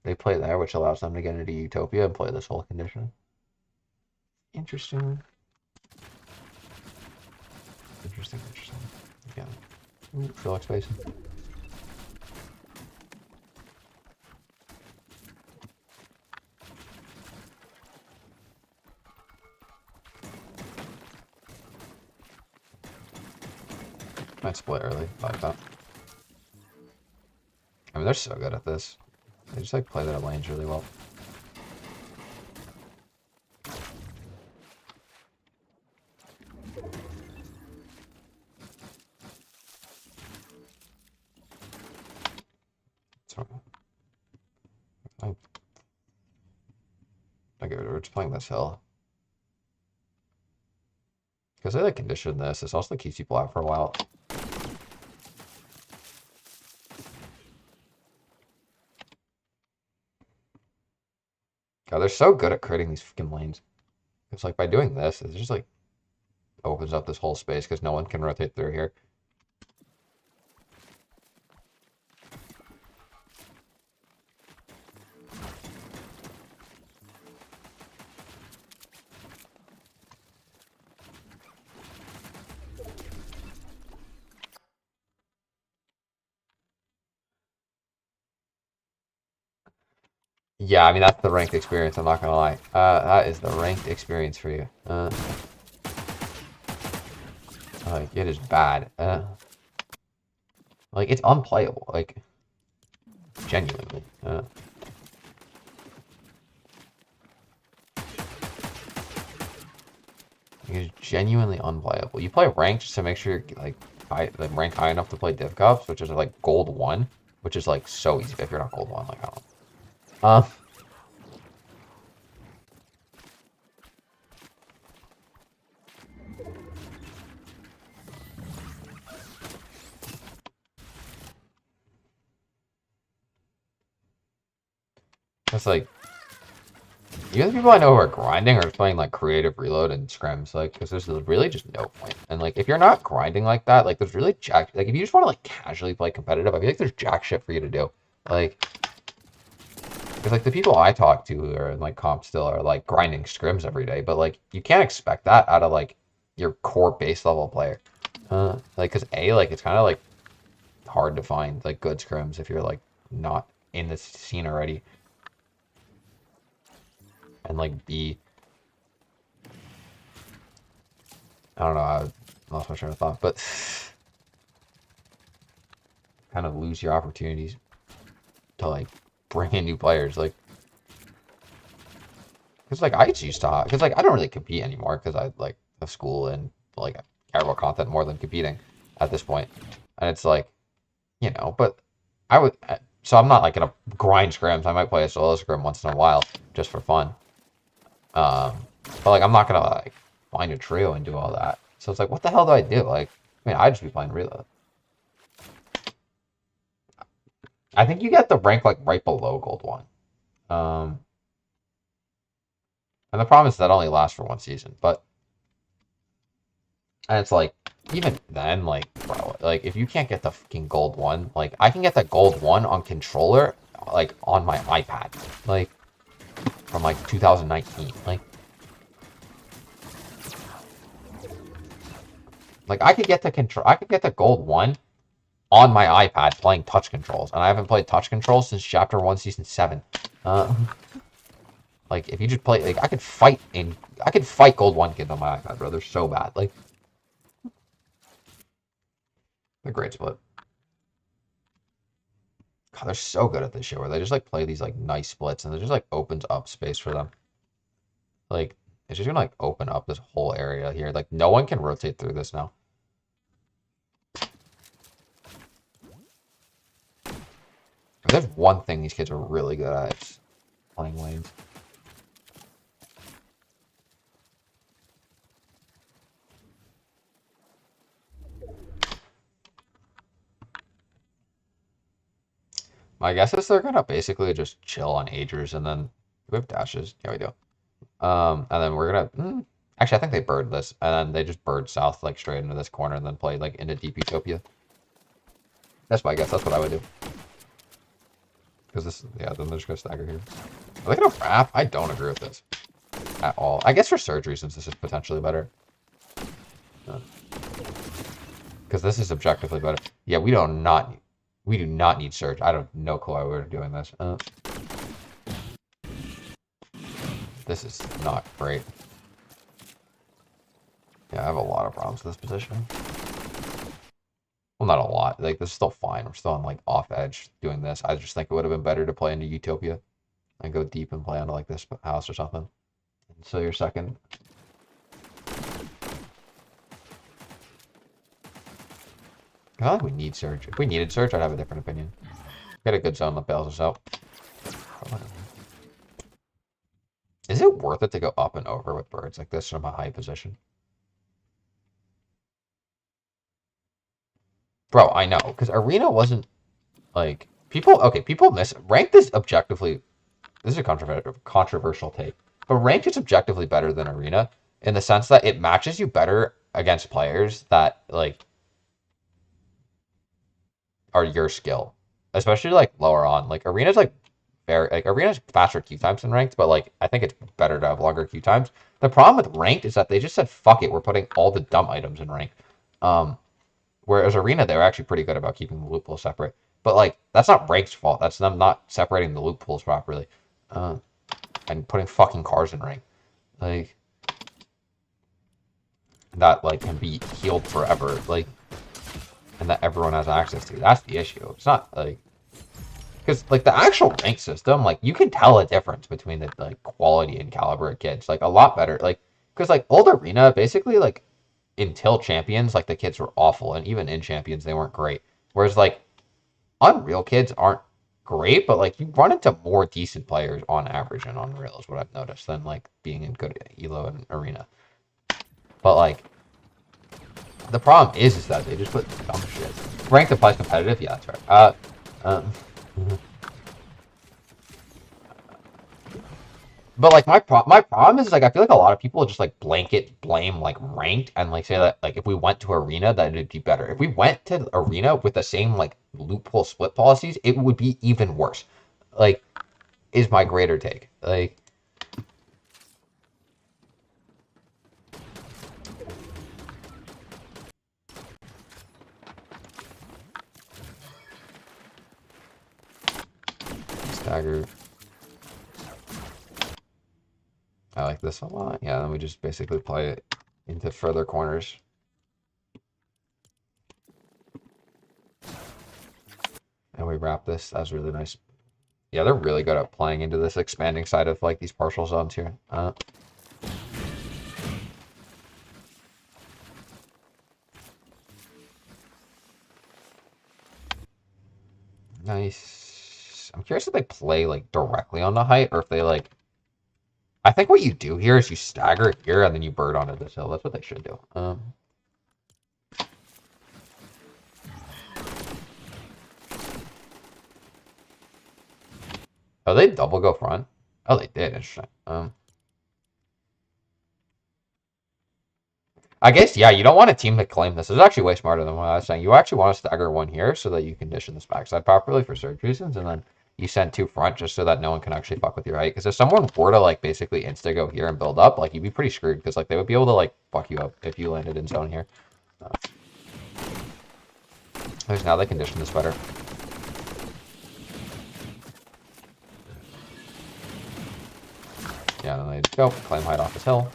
They play there, which allows them to get into Utopia and play this whole condition. Interesting. Interesting. Yeah. Feel like space. Might split early, like that. I mean, they're so good at this. They just like play their lanes really well. We're just playing this hill. Because they like condition this. This also keeps people out for a while. God, they're so good at creating these fucking lanes. It's like by doing this, it just like opens up this whole space because no one can rotate through here. Yeah, I mean, that's the ranked experience, I'm not gonna lie. That is the ranked experience for you. Like, it is bad. Like, it's unplayable. Like, genuinely. It's genuinely unplayable. You play ranked just to make sure you're, like, rank high enough to play Div Cups, which is, like, Gold 1, which is, like, so easy if you're not Gold 1, like, I don't know. It's like, even the people I know who are grinding are just playing like creative reload and scrims, like, because there's really just no point. And like, if you're not grinding like that, like, there's really jack. Like, if you just want to like casually play competitive, I feel like there's jack shit for you to do. Like, because like the people I talk to who are in like comp still are like grinding scrims every day, but like you can't expect that out of like your core base level player. Like, because like it's kind of like hard to find like good scrims if you're like not in this scene already. And like B, I don't know, I lost my train of thought, but kind of lose your opportunities to like bring in new players, like, because like I used to, because like I don't really compete anymore because I like the school and like I care about content more than competing at this point, and it's like, you know, but I would, so I'm not like gonna grind scrims. I might play a solo scrim once in a while just for fun, but like I'm not gonna like find a trio and do all that. So it's like, what the hell do I do? Like, I mean, I'd just be playing reload. I think you get the rank like right below gold 1. And the problem is that only lasts for one season, but and it's like even then, like, bro, like if you can't get the fucking gold 1, like I can get the gold 1 on controller, like on my iPad, like from like 2019, like I could get the gold 1 on my iPad playing touch controls, and I haven't played touch controls since chapter 1, season 7. Like if you just play, like I could fight gold 1 kids on my iPad, bro. They're so bad. Like, they're great split. God, they're so good at this shit where they just like play these like nice splits and it just like opens up space for them. Like, it's just gonna like open up this whole area here. Like, no one can rotate through this now. If there's one thing these kids are really good at, it's playing lanes. My guess is they're gonna basically just chill on Agers and then we have dashes. Yeah, we do. And then we're gonna actually I think they bird this and then they just bird south like straight into this corner and then play like into Deep Utopia. That's my guess. That's what I would do. Because this, yeah, then they're just gonna stagger here. Are they gonna wrap? I don't agree with this at all. I guess for surgery, since this is potentially better. Because this is objectively better. Yeah, we do not need surge. I don't no clue why we're doing this. This is not great. Yeah, I have a lot of problems with this position. Well, not a lot. Like, this is still fine. We're still on, like, off edge doing this. I just think it would have been better to play into Utopia and go deep and play onto, like, this house or something. So you're second. I don't think we need Surge. If we needed Surge, I'd have a different opinion. Get a good zone that bails us out. Is it worth it to go up and over with birds like this from a high position? Bro, I know, because Arena wasn't, like, people miss it. Ranked is objectively, this is a controversial take, but Ranked is objectively better than Arena in the sense that it matches you better against players that, like, are your skill, especially like lower on. Like Arena's like Arena's faster queue times than Ranked, but like I think it's better to have longer queue times. The problem with Ranked is that they just said fuck it, we're putting all the dumb items in Ranked. Whereas Arena, they were actually pretty good about keeping the loop pool separate. But like that's not Ranked's fault. That's them not separating the loop pools properly. and putting fucking cars in ring, like that like can be healed forever, like, and that everyone has access to. That's the issue. It's not like because like the actual rank system, like you can tell a difference between the like quality and caliber of kids, like a lot better. Like because like old arena, basically like until champions, like the kids were awful, and even in champions they weren't great. Whereas like Unreal kids aren't great, but like you run into more decent players on average in Unreal is what I've noticed than like being in good Elo and Arena. But like the problem is that they just put dumb shit. Ranked applies competitive, yeah, that's right. But like my problem is like I feel like a lot of people just like blanket blame like ranked and like say that like if we went to arena that it'd be better. If we went to arena with the same like loophole split policies, it would be even worse. Like is my greater take. Like stagger. I like this a lot. Yeah, then we just basically play it into further corners. And we wrap this. That was really nice. Yeah, they're really good at playing into this expanding side of like these partial zones here. Nice. I'm curious if they play like directly on the height or if they like. I think what you do here is you stagger here and then you bird onto this hill. That's what they should do. Oh, they double go front? Oh, they did. Interesting. I guess, yeah, you don't want a team to claim this. It's actually way smarter than what I was saying. You actually want to stagger one here so that you condition this backside properly for surge reasons, and then you send two front just so that no one can actually fuck with your height. Because if someone were to, like, basically insta-go here and build up, like, you'd be pretty screwed, because, like, they would be able to, like, fuck you up if you landed in zone here. There's now they condition this better. Yeah, then they just go, claim height off this hill.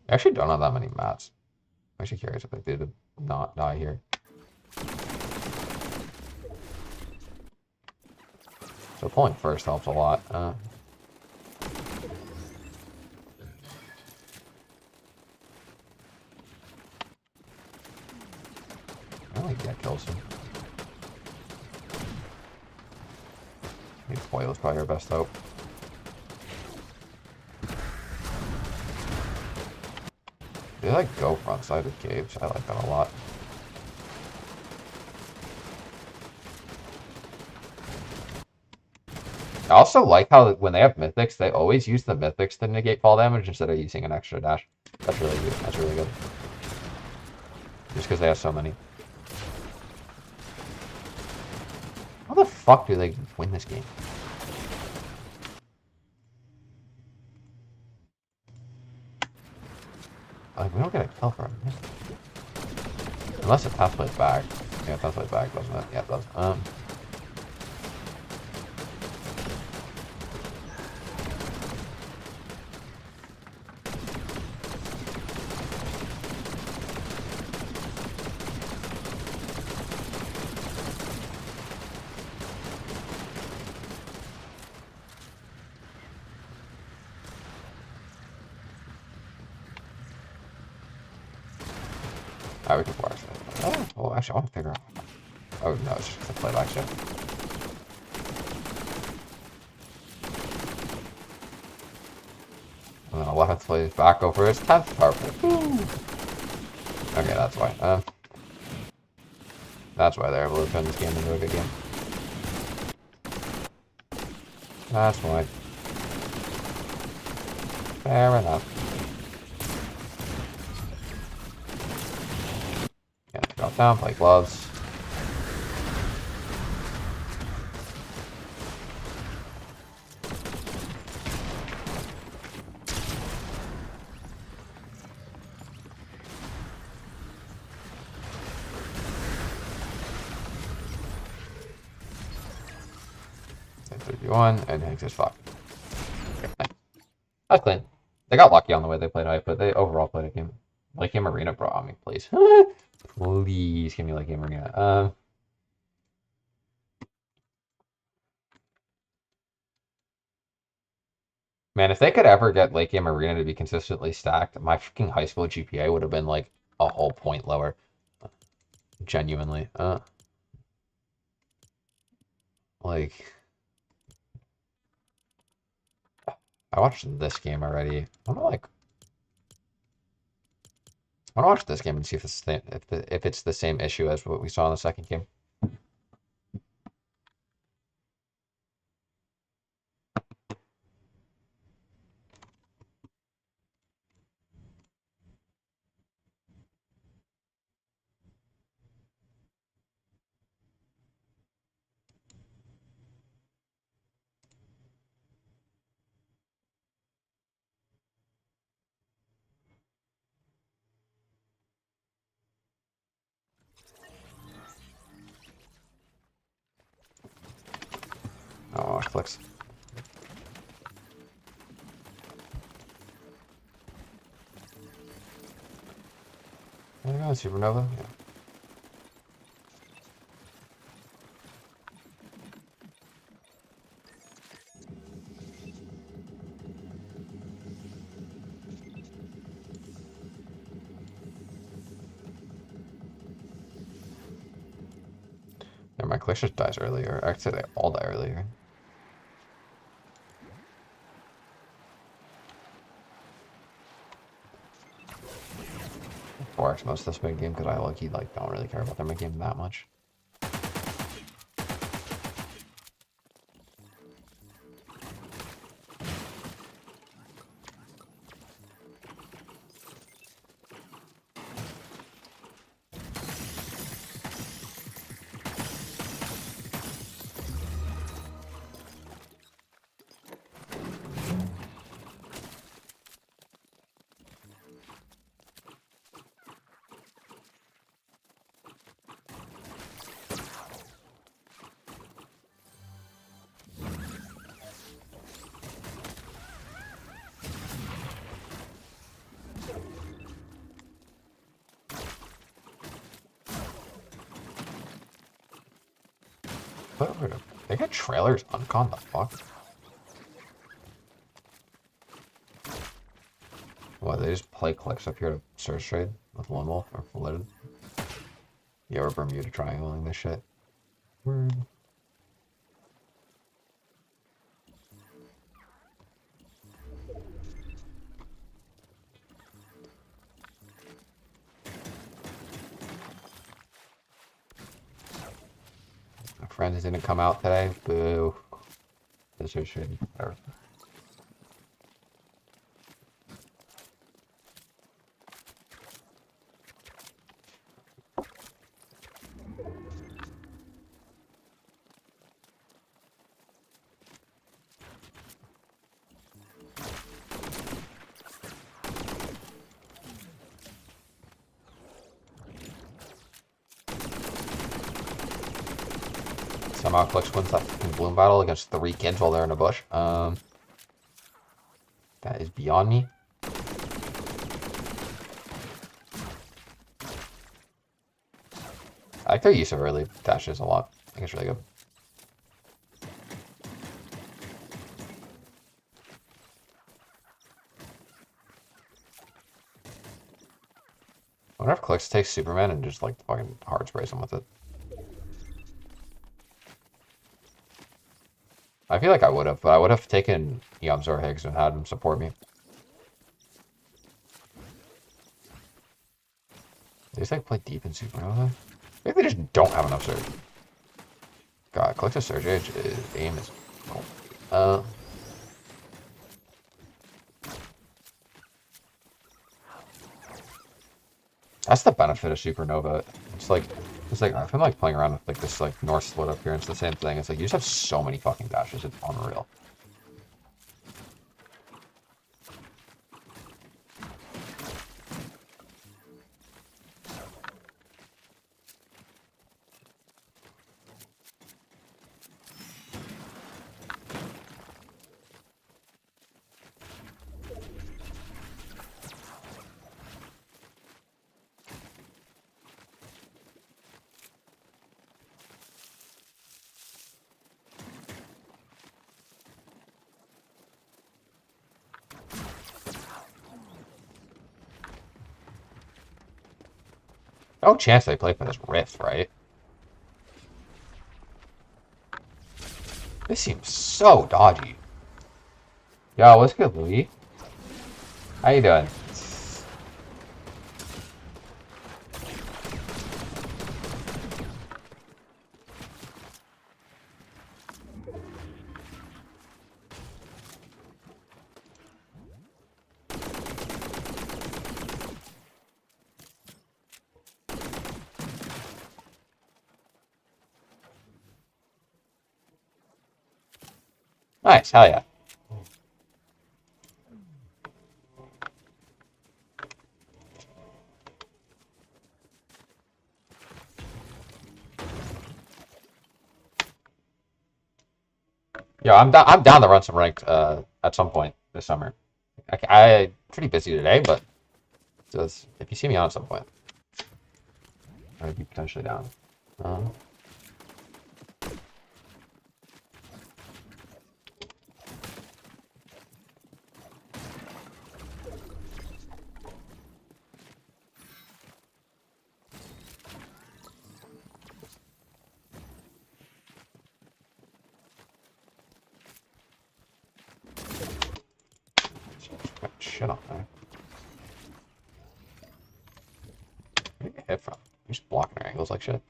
I actually don't have that many mats. I'm actually curious if they did not die here. So pulling first helps a lot. I think that kills him. I think foil is probably our best hope. They like go front side with caves. I like that a lot. I also like how when they have mythics, they always use the mythics to negate fall damage instead of using an extra dash. That's really good. That's really good. Just because they have so many. How the fuck do they win this game? Like, we don't get a kill from him. Unless it path plays back. Yeah, path plays back, doesn't it? Yeah, it does. I would force it. Oh, well, actually, I want to figure out. Oh, no, it's just a playback shit. And then 11th plays back over his 10th. Perfect. Okay, that's why. That's why they're able to turn this game into a good game. That's why. Fair enough. Drop down, play gloves. 3v1, and Hanks is fucked. Okay, nice. That's clean. They got lucky on the way they played hype, but they overall played a game. Late game arena, bro. I mean, please. Please give me late game arena. Man, if they could ever get late game arena to be consistently stacked, my freaking high school GPA would have been like a whole point lower. Genuinely. Like, I watched this game already. I want to watch this game and see if it's if it's the same issue as what we saw in the second game. Oh, clicks. There you go, Supernova. Yeah. Yeah, my click just dies earlier. Actually, they all die earlier. Forex most of this mid game because I low-key like don't really care about their mid game that much. They got trailers uncon the fuck? What, they just play clicks up here to search trade with Lone Wolf or Flooded? Yeah, we're Bermuda triangling this shit. Word. My friends didn't come out today. Boo. This is shitty. Whatever. Somehow Clicks wins that fucking Bloom battle against 3 kids while they're in a bush. That is beyond me. I like their use of early dashes a lot. I think it's really good. I wonder if Clicks takes Superman and just like fucking hard sprays him with it. I feel like I would have, but I would have taken Yums or Higgs and had him support me. They just like play deep in Supernova. I think they just don't have enough surge. God, Clicks' surge age aim is cool. That's the benefit of Supernova. It's like I've been like playing around with like this like north split up here. And it's the same thing. It's like you just have so many fucking dashes. It's unreal. No chance they play for this Rift, right? This seems so dodgy. Yo, what's good, Louis? How you doing? Nice, hell yeah. Yo, I'm down to run some ranked at some point this summer. I pretty busy today, but just, if you see me on at some point, I'd be potentially down. Um, shit on there. Where did you get hit from? You're just blocking her angles like shit.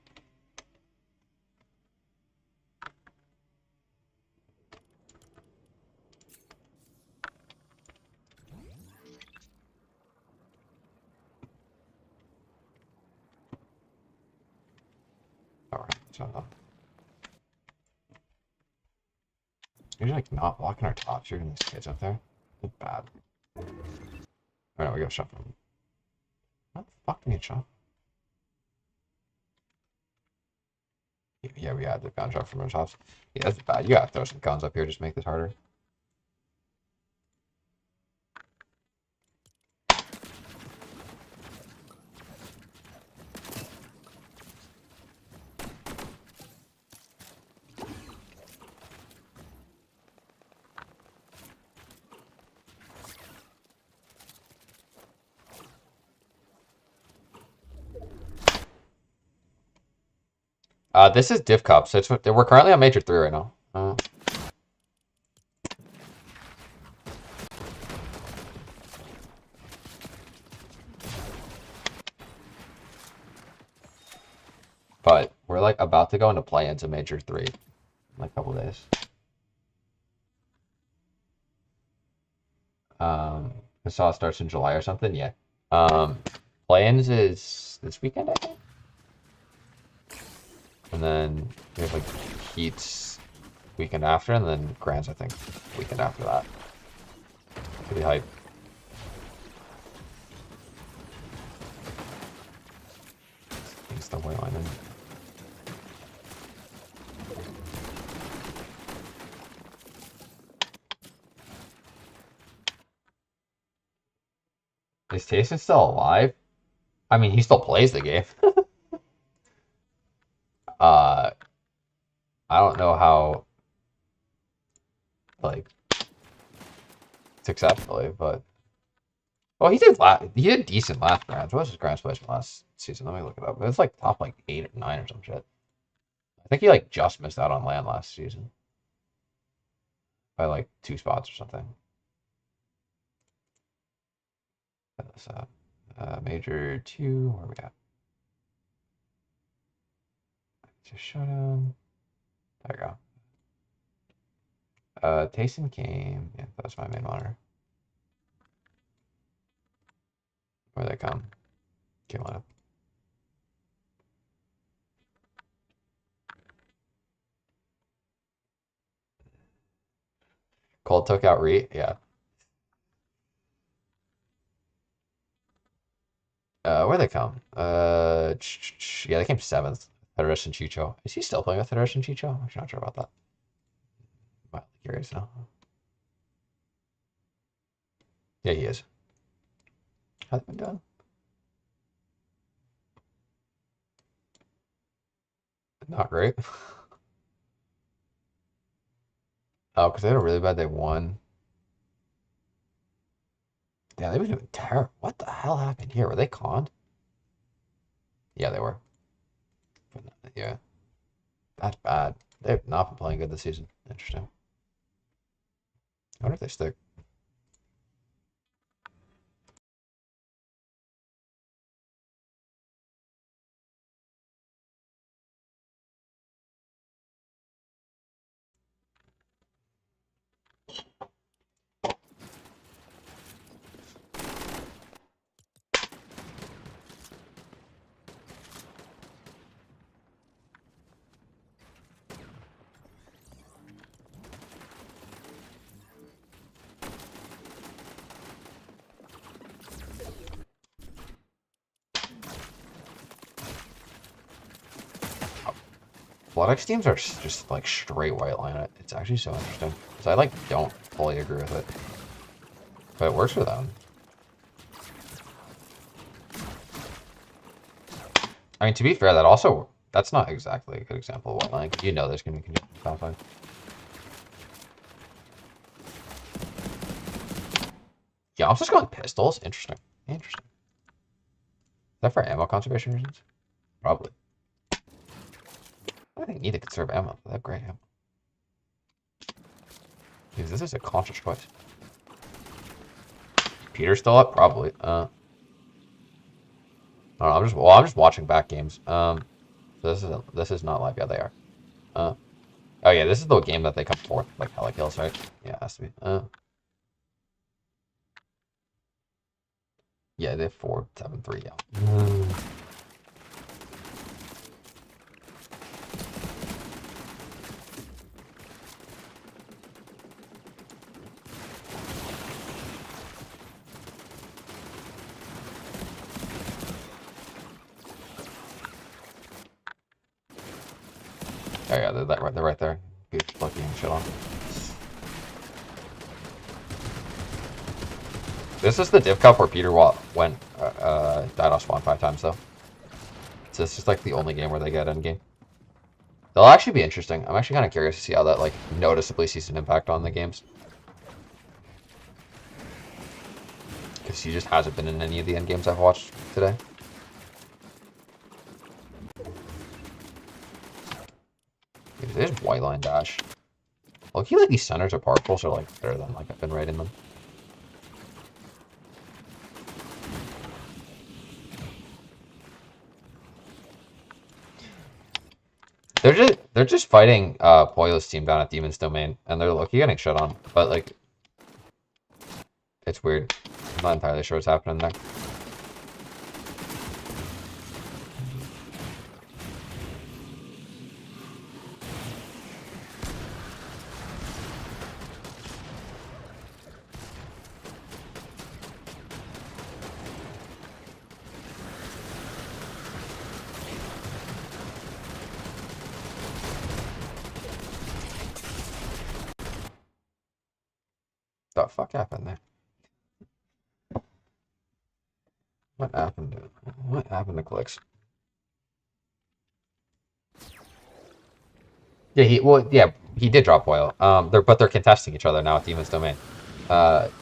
Alright, so you're like not blocking our top shooting these kids up there. That's bad. Alright, we got a shot from him. What the fuck did he get shot? Yeah, we had the gunshot from our tops. Yeah, that's bad. You gotta throw some guns up here just to make this harder. This is Div Cup, so we're currently on Major 3 right now. But we're like about to go into play-ins in Major 3 in like a couple days. I saw it starts in July or something. Yeah. Play-ins is this weekend, I think. And then we have like heats weekend after, and then grands, I think, weekend after that. Pretty hype. He's the white line in. Is Tayson still alive? I mean, he still plays the game. I don't know how, like, successfully, but well, he did decent last grand. What was his grand placement last season? Let me look it up. It was like top like 8 or 9 or some shit. I think he like just missed out on land last season by like 2 spots or something. That's Major 2. Where we at? Just showdown. There we go. Tayson came. Yeah, that's my main monitor. Where they come? Came on up. Cole took out Reed. Yeah. Where they come? Yeah, they came 7th. Federation Chicho. Is he still playing with Federation Chicho? I'm not sure about that. I'm curious now. Yeah, he is. How's it been done? Not great. Oh, because they had a really bad day 1. Yeah, they were doing terrible. What the hell happened here? Were they conned? Yeah, they were. Yeah, that's bad. They've not been playing good this season. Interesting. I wonder if they stick. Bloodx teams are just like straight white line it. It's actually so interesting. Because I like don't fully agree with it. But it works for them. I mean, to be fair, that's not exactly a good example of white line. You know there's going to be conditions top five. Yeah, I'm just going pistols. Interesting. Interesting. Is that for ammo conservation reasons? Probably. I think you need to conserve ammo. They have great ammo. Because this is a conscious choice. Peter's still up? Probably. I don't know, I'm just watching back games. So this is not live. Yeah, they are. Oh yeah, this is the game that they come forth like hella kills, right? Yeah, it has to be. Yeah, they have 4-7-3. Yeah. Oh yeah, they're right there. Good lucky and shit on. This is the div cup where Peter went died off spawn 5 times though. So it's just like the only game where they get end game. They'll actually be interesting. I'm actually kind of curious to see how that like noticeably sees an impact on the games. Because he just hasn't been in any of the end games I've watched today. There's white line dash. Looking like these centers are particles are like better than like I've been right in them. They're just fighting Poyo's team down at Demon's Domain, and they're lucky getting shut on. But like, it's weird. I'm not entirely sure what's happening there. The fuck happened there? What happened? What happened to clicks? Yeah, he did drop Poyo. They're contesting each other now at Demon's Domain.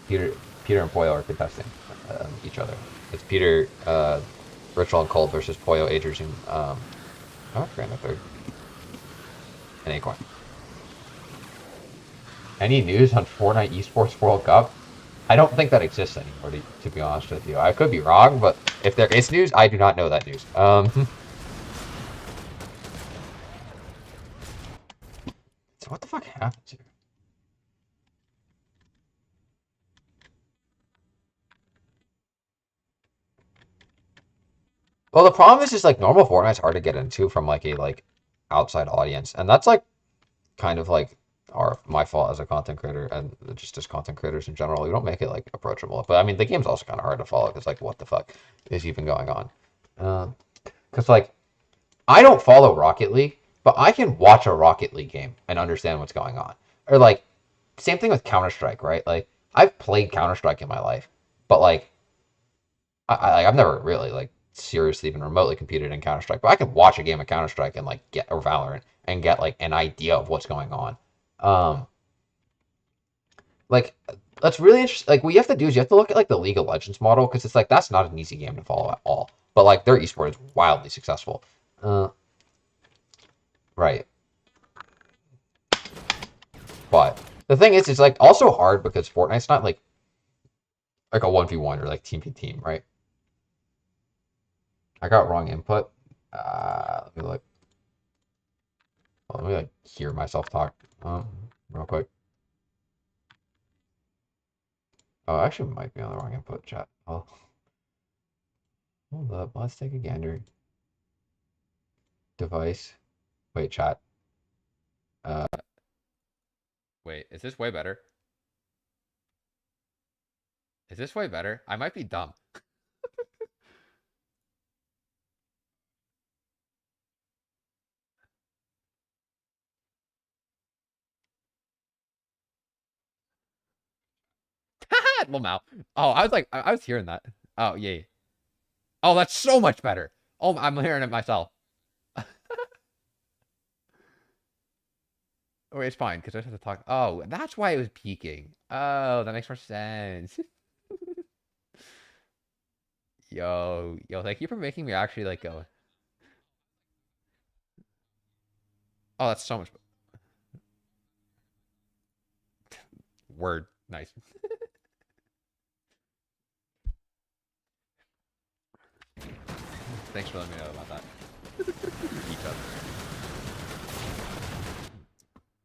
Peter and Poyo are contesting each other. It's Peter, Ritual and Cold versus Poyo, Agers, and oh, Grand third. And Acorn. Any news on Fortnite Esports World Cup? I don't think that exists anymore, to be honest with you. I could be wrong, but if there is news, I do not know that news. So what the fuck happens here? Well, the problem is just like normal Fortnite's hard to get into from like a outside audience, and that's like kind of like my fault as a content creator and just as content creators in general. We don't make it like approachable. But I mean, the game's also kind of hard to follow because like what the fuck is even going on? Because like I don't follow Rocket League, but I can watch a Rocket League game and understand what's going on. Or like same thing with Counter Strike, right? Like I've played Counter Strike in my life, but like I've never really like seriously even remotely competed in Counter Strike. But I can watch a game of Counter Strike and like get or Valorant and get like an idea of what's going on. Um, like that's really interesting. Like what you have to do is you have to look at like the League of Legends model because it's like that's not an easy game to follow at all. but like their esport is wildly successful. Right. But the thing is, it's like also hard because Fortnite's not like a 1v1 or like team to team, right? I got wrong input. Let me look. Let me like hear myself talk real quick. Oh, I actually might be on the wrong input, chat. Oh, hold up. Let's take a gander. Device. Wait, chat. Wait, is this way better? Is this way better? I might be dumb. Lamau. Oh, I was like, I was hearing that. Oh, yeah. Oh, that's so much better. Oh, I'm hearing it myself. Oh, it's fine because I just have to talk. Oh, that's why it was peaking. Oh, that makes more sense. Yo, thank you for making me actually like go. Oh, that's so much. Word. Nice. Thanks for letting me know about that.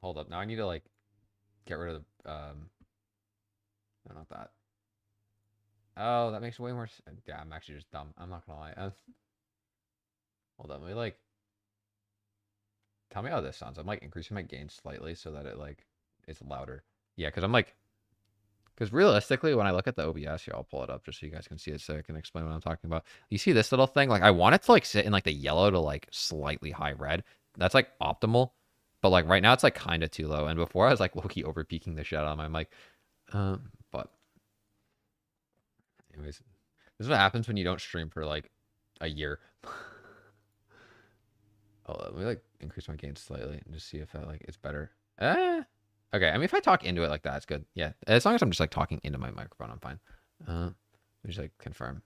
Hold up. Now I need to like get rid of the no, not that. Oh, that makes way more sense. Yeah, I'm actually just dumb. I'm not gonna lie. Hold on, let me like tell me how this sounds. I'm like increasing my gain slightly so that it like it's louder. Yeah, because I'm like because realistically, when I look at the OBS here, I'll pull it up just so you guys can see it so I can explain what I'm talking about. You see this little thing? Like I want it to like sit in like the yellow to like slightly high red. That's like optimal. But like right now it's like kind of too low. And before I was like low-key over peaking the shit out of my mic. But anyways, this is what happens when you don't stream for like a year. Oh, let me like increase my gain slightly and just see if that like it's better. Okay, I mean if I talk into it like that, it's good. Yeah, as long as I'm just like talking into my microphone, I'm fine. Let me just like confirm.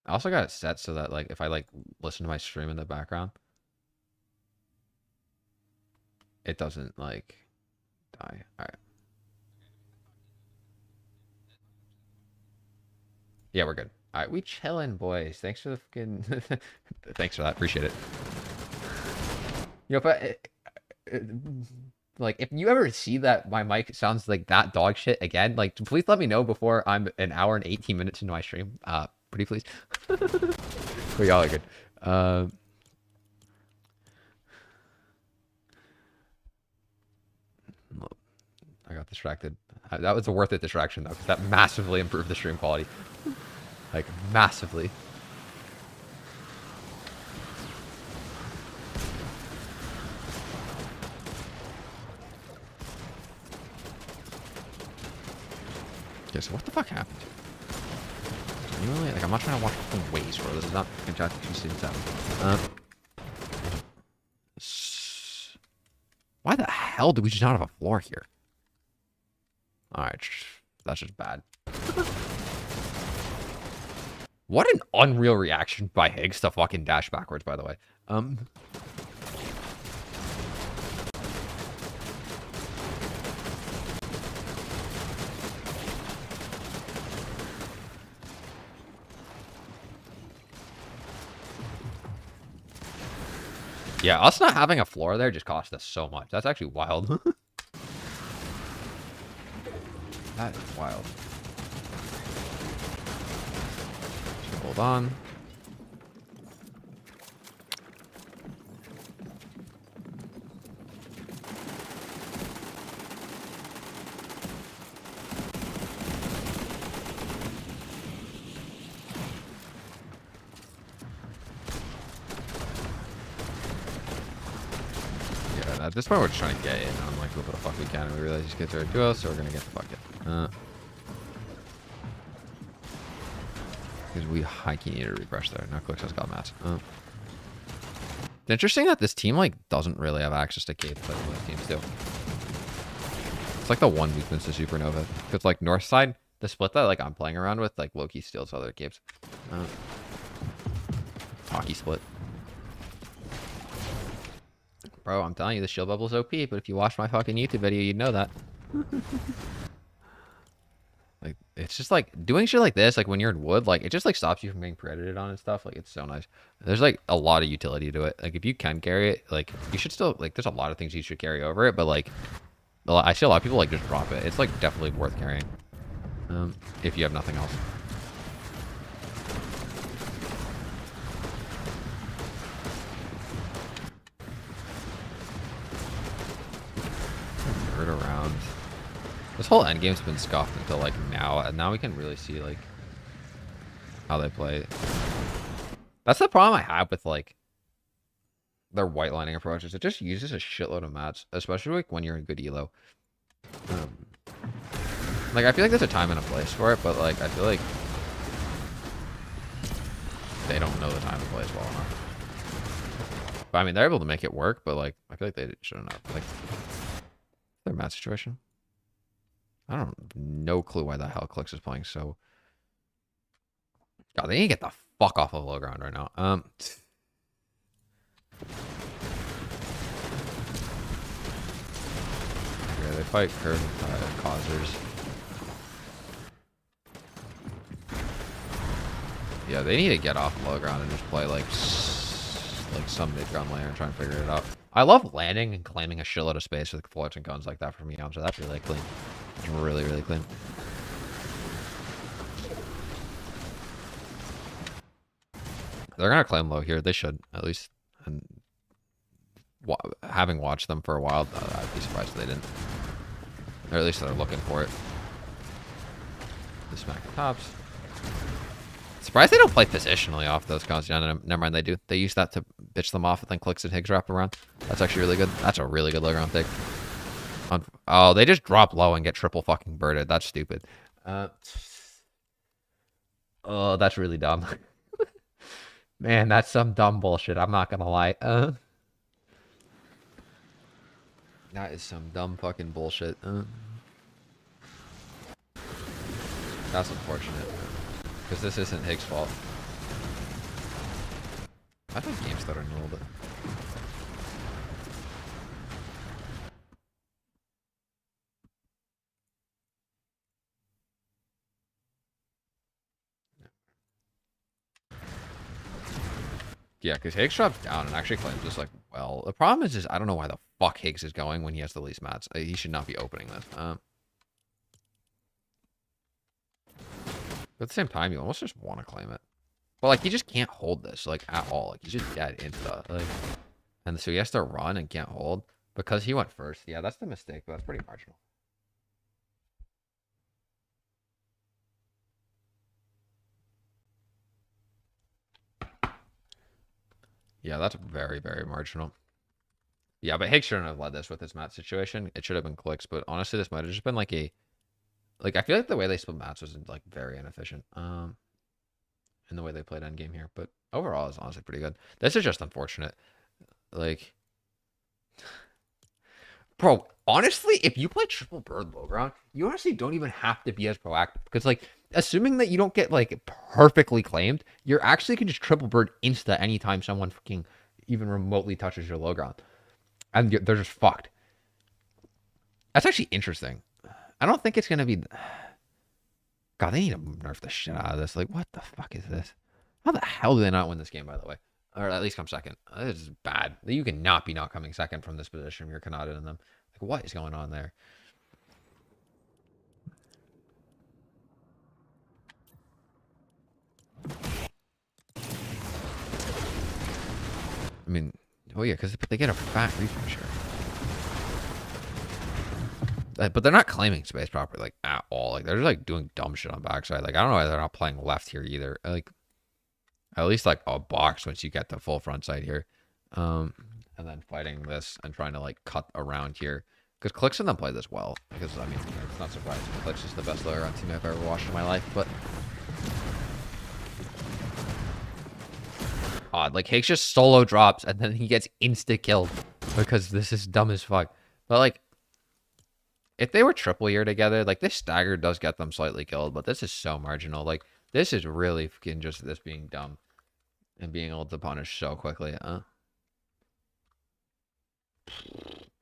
I also got it set so that like if I like listen to my stream in the background, it doesn't like die. All right. Yeah, we're good. All right, we chilling, boys. Thanks for the fucking. Thanks for that. Appreciate it. You know, but like, if you ever see that my mic sounds like that dog shit again, like, please let me know before I'm an hour and 18 minutes into my stream. Pretty please. We all are good. I got distracted. That was a worth it distraction though, because that massively improved the stream quality. Like massively. Okay, so what the fuck happened? Genuinely, like I'm not trying to watch fucking ways, bro. This is not fucking chat that you students have. Why the hell do we just not have a floor here? Alright, that's just bad. What an unreal reaction by Higgs to fucking dash backwards, by the way. Yeah, us not having a floor there just cost us so much. That's actually wild. That is wild. Hold on. Yeah, at this point we're just trying to get in on like what the fuck we can, and we realize these kids are a duo, so we're gonna get the fuck in. Because we hikey need to refresh there. Now Clix has got mats. It's interesting that this team like doesn't really have access to cape, but most teams do. It's like the one weakness to Supernova. Because like North side, The split that like I'm playing around with like low-key steals other games. Hockey split. Bro, I'm telling you, the shield bubble's OP, but if you watch my fucking YouTube video, you'd know that. Like, it's just like doing shit like this, like when you're in wood, like it just like stops you from getting predated on and stuff. Like it's so nice. There's like a lot of utility to it. Like if you can carry it, like you should still like. There's a lot of things you should carry over it, but like I see a lot of people like just drop it. It's like definitely worth carrying, if you have nothing else. Nerd around. This whole endgame's been scuffed until like now, and now we can really see like how they play. That's the problem I have with like their white lining approaches. It just uses a shitload of mats, especially like when you're in good elo. Like I feel like there's a time and a place for it, but like I feel like they don't know the time and place well enough. But I mean, they're able to make it work, but like I feel like they shouldn't have. Like their mat situation. I don't no clue why the hell Clicks is playing so. God, they need to get the fuck off of low ground right now. Yeah, they fight curve causers. Yeah, they need to get off low ground and just play like some mid ground laner and try and figure it out. I love landing and claiming a shitload of space with floats and guns like that from Yam, so that's really clean. It's really, really clean. They're gonna claim low here. They should, at least. And having watched them for a while, I'd be surprised if they didn't. Or at least they're looking for it. They smack the tops. Surprised they don't play positionally off those cons. Yeah, never mind, they do. They use that to bitch them off and then Clicks and Higgs wrap around. That's actually really good. That's a really good low ground take. Oh, they just drop low and get triple fucking birded. That's stupid. Oh, that's really dumb. Man, that's some dumb bullshit. I'm not gonna lie. That is some dumb fucking bullshit. That's unfortunate. Because this isn't Higgs' fault. I think game's stuttering a little bit. Yeah, because Higgs drops down and actually claims this like, well, the problem is I don't know why the fuck Higgs is going when he has the least mats. He should not be opening this. But at the same time, you almost just want to claim it. But like, he just can't hold this like at all. Like he's just dead insta. Like, and so he has to run and can't hold because he went first. Yeah, that's the mistake, but that's pretty marginal. Yeah, that's very, very marginal. Yeah, but Higgs shouldn't have led this with his mat situation. It should have been Clicks, but honestly, this might have just been like a... Like, I feel like the way they split mats was, like, very inefficient. In the way they played endgame here. But overall, it's honestly pretty good. This is just unfortunate. Like... Bro, honestly, if you play triple bird low ground, you honestly don't even have to be as proactive. Because, like, assuming that you don't get, like, perfectly claimed, you're actually can just triple bird insta anytime someone fucking even remotely touches your low ground. And they're just fucked. That's actually interesting. I don't think it's going to be... God, they need to nerf the shit out of this. Like, what the fuck is this? How the hell do they not win this game, by the way? Or at least come second. This is bad. You cannot be not coming second from this position. You're Kanata in them. Like, what is going on there? I mean, oh yeah, because they get a fat refresher. But they're not claiming space properly, like, at all. Like, they're just, like, doing dumb shit on backside. Like, I don't know why they're not playing left here either. Like, at least, like, a box once you get the full front side here. And then fighting this and trying to, like, cut around here. Because Clicks and them play this well. Because, I mean, it's not surprising. Clicks is the best lower on team I've ever watched in my life. But... odd. Like, Higgs just solo drops and then he gets insta-killed. Because this is dumb as fuck. But, like... If they were triple year together, like this stagger does get them slightly killed, but this is so marginal. Like this is really fucking just this being dumb and being able to punish so quickly.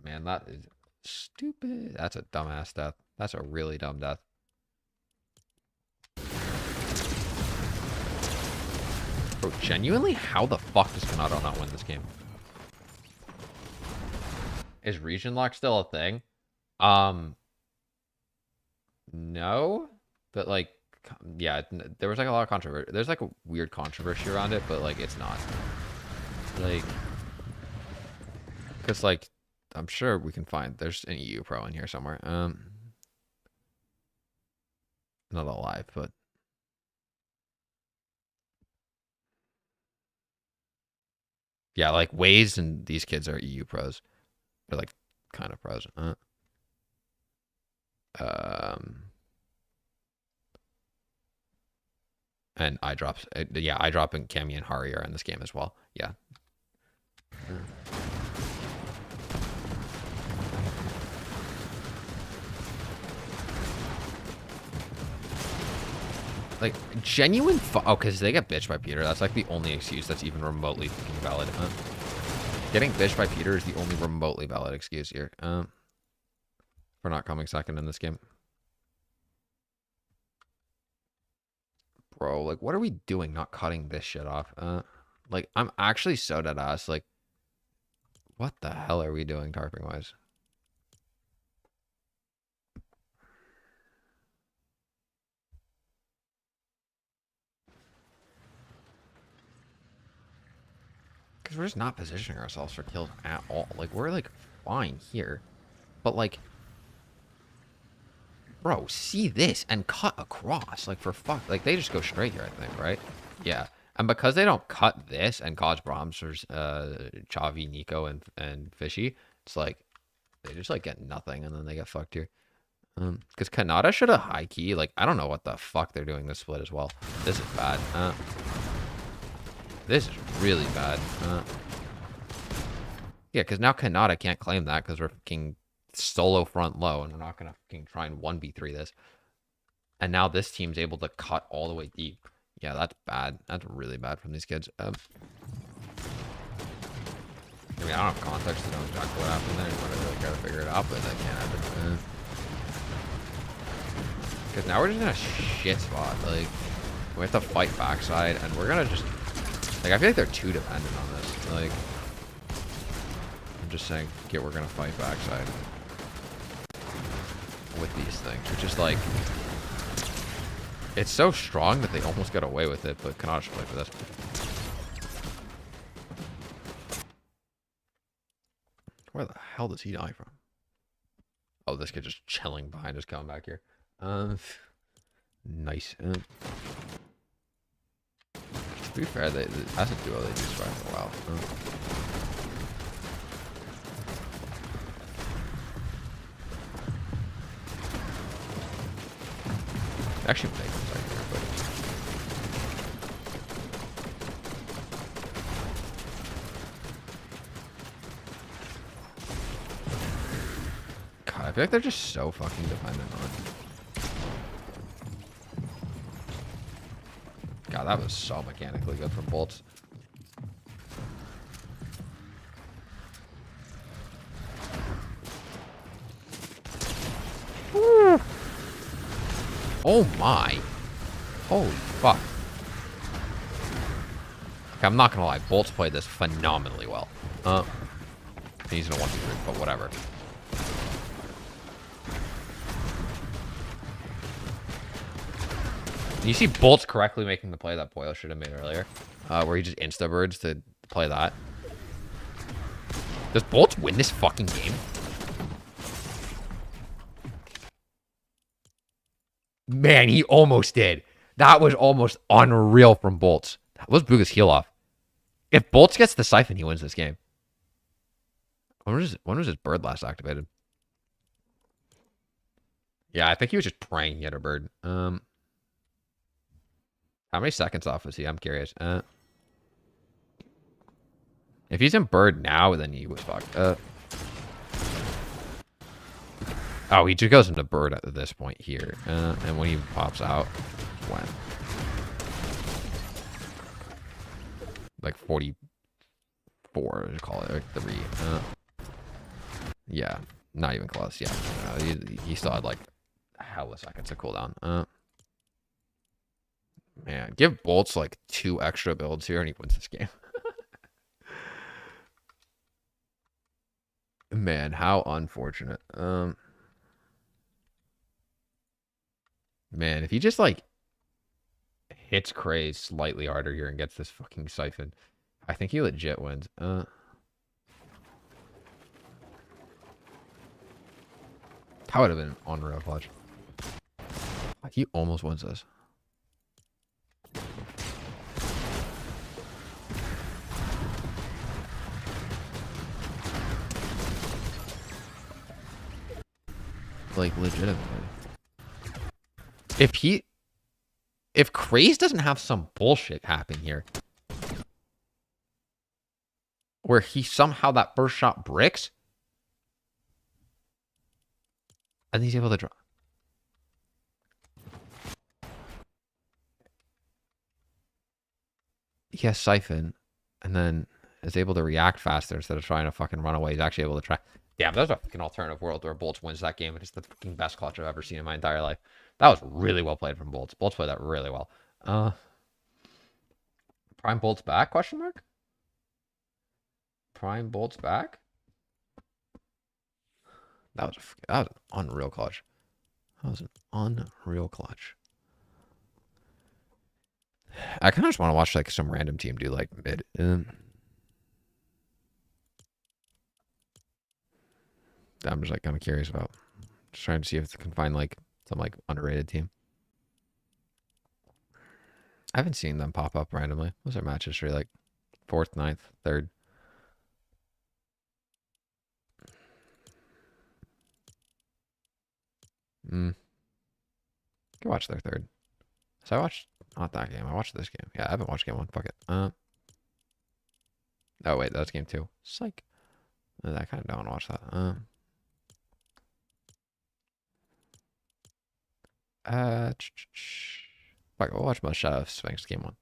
Man, that is stupid. That's a dumbass death. That's a really dumb death. Bro, genuinely, how the fuck does Kanado not win this game? Is region lock still a thing? No, but like, yeah, there was like a lot of controversy. There's like a weird controversy around it, but like, it's not. Like, because like, I'm sure we can find, there's an EU pro in here somewhere. Not alive, but. Yeah, like Waze and these kids are EU pros. They're like kind of pros. And eye drops. Yeah, eye drop and Cammy and Hari are in this game as well. Yeah. Like genuine. Oh, because they get bitched by Peter. That's like the only excuse that's even remotely fucking valid. Getting bitched by Peter is the only remotely valid excuse here. For not coming second in this game. Bro, like, what are we doing not cutting this shit off? Like, I'm actually so dead ass. Like, what the hell are we doing tarping wise? Because we're just not positioning ourselves for kills at all. Like, we're, like, fine here. But, like, bro, see this and cut across. Like, for fuck. Like, they just go straight here, I think, right? Yeah. And because they don't cut this and cause Brahms for Chavi, Nico, and Fishy, it's like, they just, like, get nothing and then they get fucked here. Because Kanata should have high key. Like, I don't know what the fuck they're doing this split as well. This is bad. This is really bad. Yeah, because now Kanata can't claim that because we're fucking solo front low and we're not going to fucking try and 1v3 this. And now this team's able to cut all the way deep. Yeah, that's bad. That's really bad from these kids. I mean, I don't have context to know exactly what happened there. I don't really gotta figure it out, but that can't happen. Because now we're just in a shit spot. Like, we have to fight backside, and we're gonna just... Like, I feel like they're too dependent on this. Like, I'm just saying, we're gonna fight backside with these things. Which is like... It's so strong that they almost get away with it, but Kanata should play for this. Where the hell does he die from? Oh, this kid just chilling behind us coming back here. Nice. To be fair, as a duo, they do survive for a while. Actually, make them second here, but... God, I feel like they're just so fucking dependent on it. God, that was so mechanically good from Bolts. Woo. Oh my. Holy fuck. Okay, I'm not gonna lie, Bolts played this phenomenally well. He's in a 1v3, but whatever. You see Bolts correctly making the play that Boyle should have made earlier, where he just insta-birds to play that. Does Bolts win this fucking game? Man, he almost did. That was almost unreal from Bolts. That was Booga's heal off. If Bolts gets the Siphon, he wins this game. When was his bird last activated? Yeah, I think he was just praying he had a bird. How many seconds off was he? I'm curious. If he's in bird now, then he was fucked. Oh, he just goes into bird at this point here. And when he pops out, when? Like 44, call it, like 3. Yeah, not even close. Yeah, he still had like hella seconds to cool down. Man, give Bolts like 2 extra builds here and he wins this game. Man, how unfortunate. Man, if he just like hits Craze slightly harder here and gets this fucking siphon, I think he legit wins. That would have been an unreal clutch. He almost wins this. Like, legitimately. If Craze doesn't have some bullshit happen here, where he somehow that first shot bricks, and he's able to draw. He has Siphon, and then is able to react faster instead of trying to fucking run away. He's actually able to try. Yeah, there's a fucking alternative world where Bolts wins that game, and it's the fucking best clutch I've ever seen in my entire life. That was really well played from Bolts. Bolts played that really well. Prime Bolts back? Question mark. Prime Bolts back. That was an unreal clutch. That was an unreal clutch. I kind of just want to watch like some random team do like mid. I'm just like kind of curious about. Just trying to see if I can find like some like underrated team. I haven't seen them pop up randomly. What's their match history like? 4th, 9th, 3rd. Can watch their 3rd. So I watched not that game. I watched this game. Yeah, I haven't watched game 1. Fuck it. Oh wait, that's game 2. Psych. I kind of don't want to watch that. Fuck, we'll watch most Shadow of Sphinx game 1.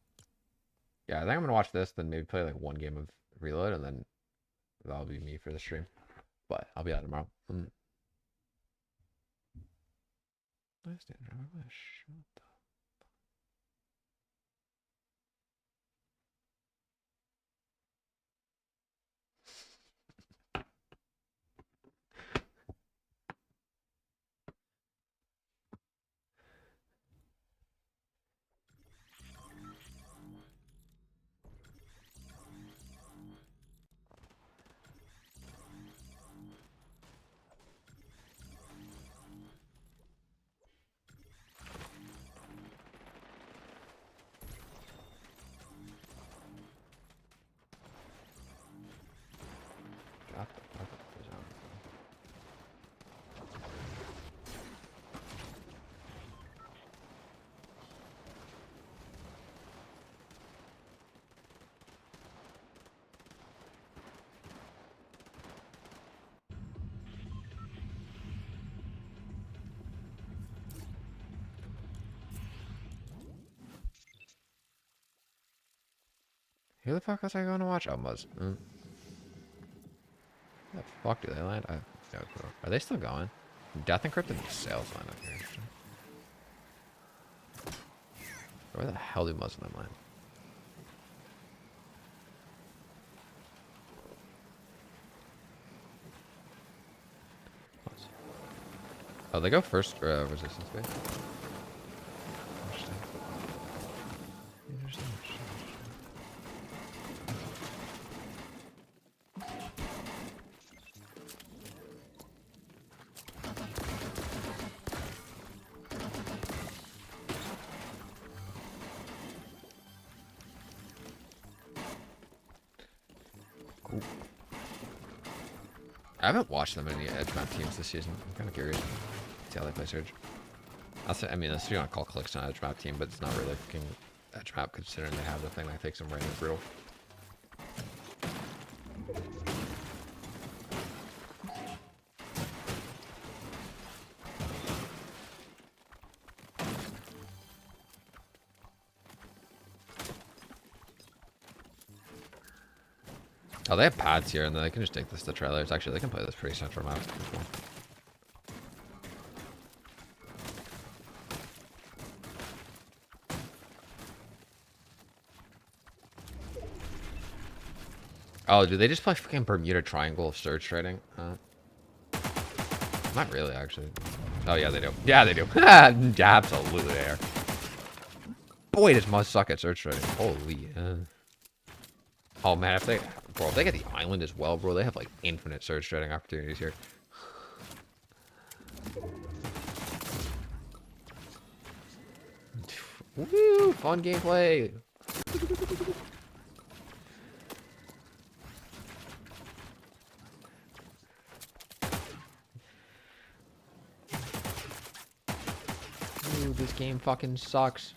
Yeah, I think I'm gonna watch this, then maybe play like 1 game of Reload, and then that'll be me for the stream. But I'll be out tomorrow. Who the fuck was I going to watch? Oh, Muzz. The fuck do they land? I have no clue. Are they still going? Death Encrypted sales line up here. Where the hell do Muzz and them land? Oh, they go first resistance base. Interesting. Interesting. Cool. I haven't watched them in any edge map teams this season. I'm kind of curious. See how they play Surge. I mean, that's you want to call Clicks an edge map team, but it's not really a fucking edge map considering they have the thing that takes them right in brutal. Oh, they have pads here, and then they can just take this to trailers. Actually, they can play this pretty central map. Cool. Oh, do they just play fucking Bermuda Triangle of surge trading? Not really, actually. Oh, yeah, they do. Yeah, they do. Absolutely they are. Boy, does Muzz suck at surge trading. Holy. Oh, man, if they... Bro, if they get the island as well, bro, they have, like, infinite surge trading opportunities here. Woo! Fun gameplay! Ooh, this game fucking sucks.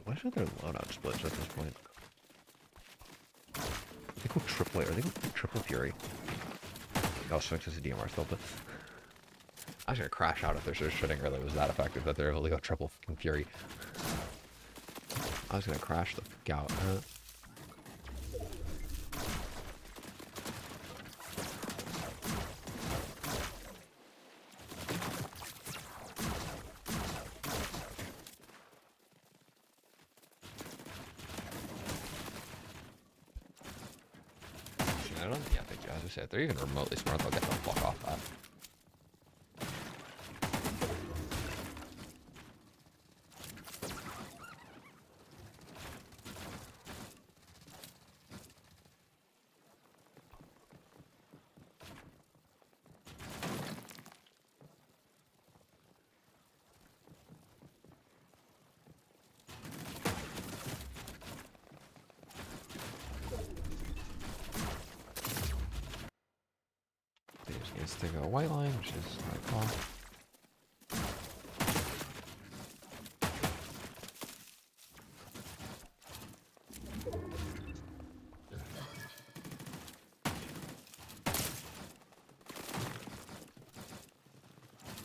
What are their loadout splits at this point? They go triple, or they go triple fury. Oh, Sphinx is a DMR still, but I was gonna crash out if their surge trading really was that effective that they're able to go triple fucking fury. I was gonna crash the fuck out. I don't, yeah, thank you. As I said, if they're even remotely smart, they'll get the fuck off that. Stick a white line, which is my call.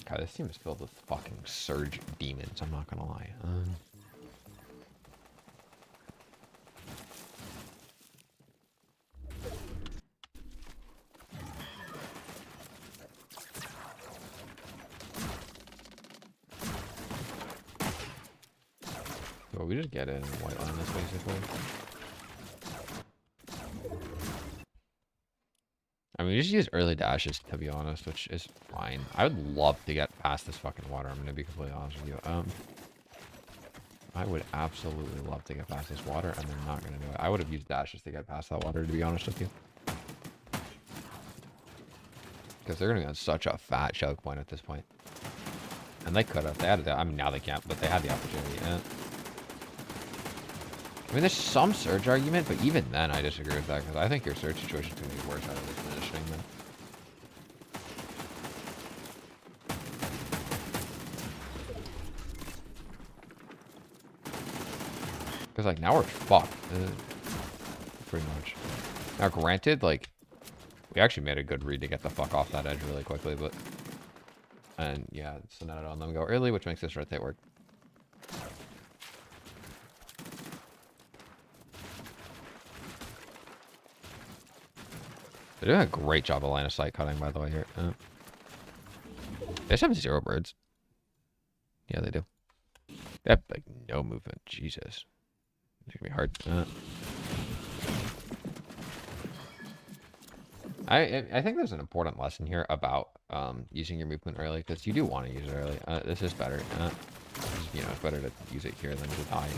God, this team is filled with fucking surge demons, I'm not gonna lie. Well, we just get in white line this basically. I mean, we just use early dashes to be honest, which is fine. I would love to get past this fucking water. I'm gonna be completely honest with you. I would absolutely love to get past this water, and they're not gonna do it. I would have used dashes to get past that water, to be honest with you, because they're gonna be on such a fat choke point at this point. And they could have. They had. I mean, now they can't, but they had the opportunity. I mean, there's some surge argument, but even then, I disagree with that, because I think your surge situation is going to be worse out of this positioning than... Because, like, now we're fucked. Pretty much. Now, granted, like, we actually made a good read to get the fuck off that edge really quickly, but... And, yeah, so now on them go early, which makes this rotate work. They're doing a great job of line of sight cutting, by the way, here. They just have 0 birds. Yeah, they do. They have, like, no movement. Jesus. It's gonna be hard. I think there's an important lesson here about using your movement early, because you do want to use it early. This is better. You know, it's better to use it here than to die.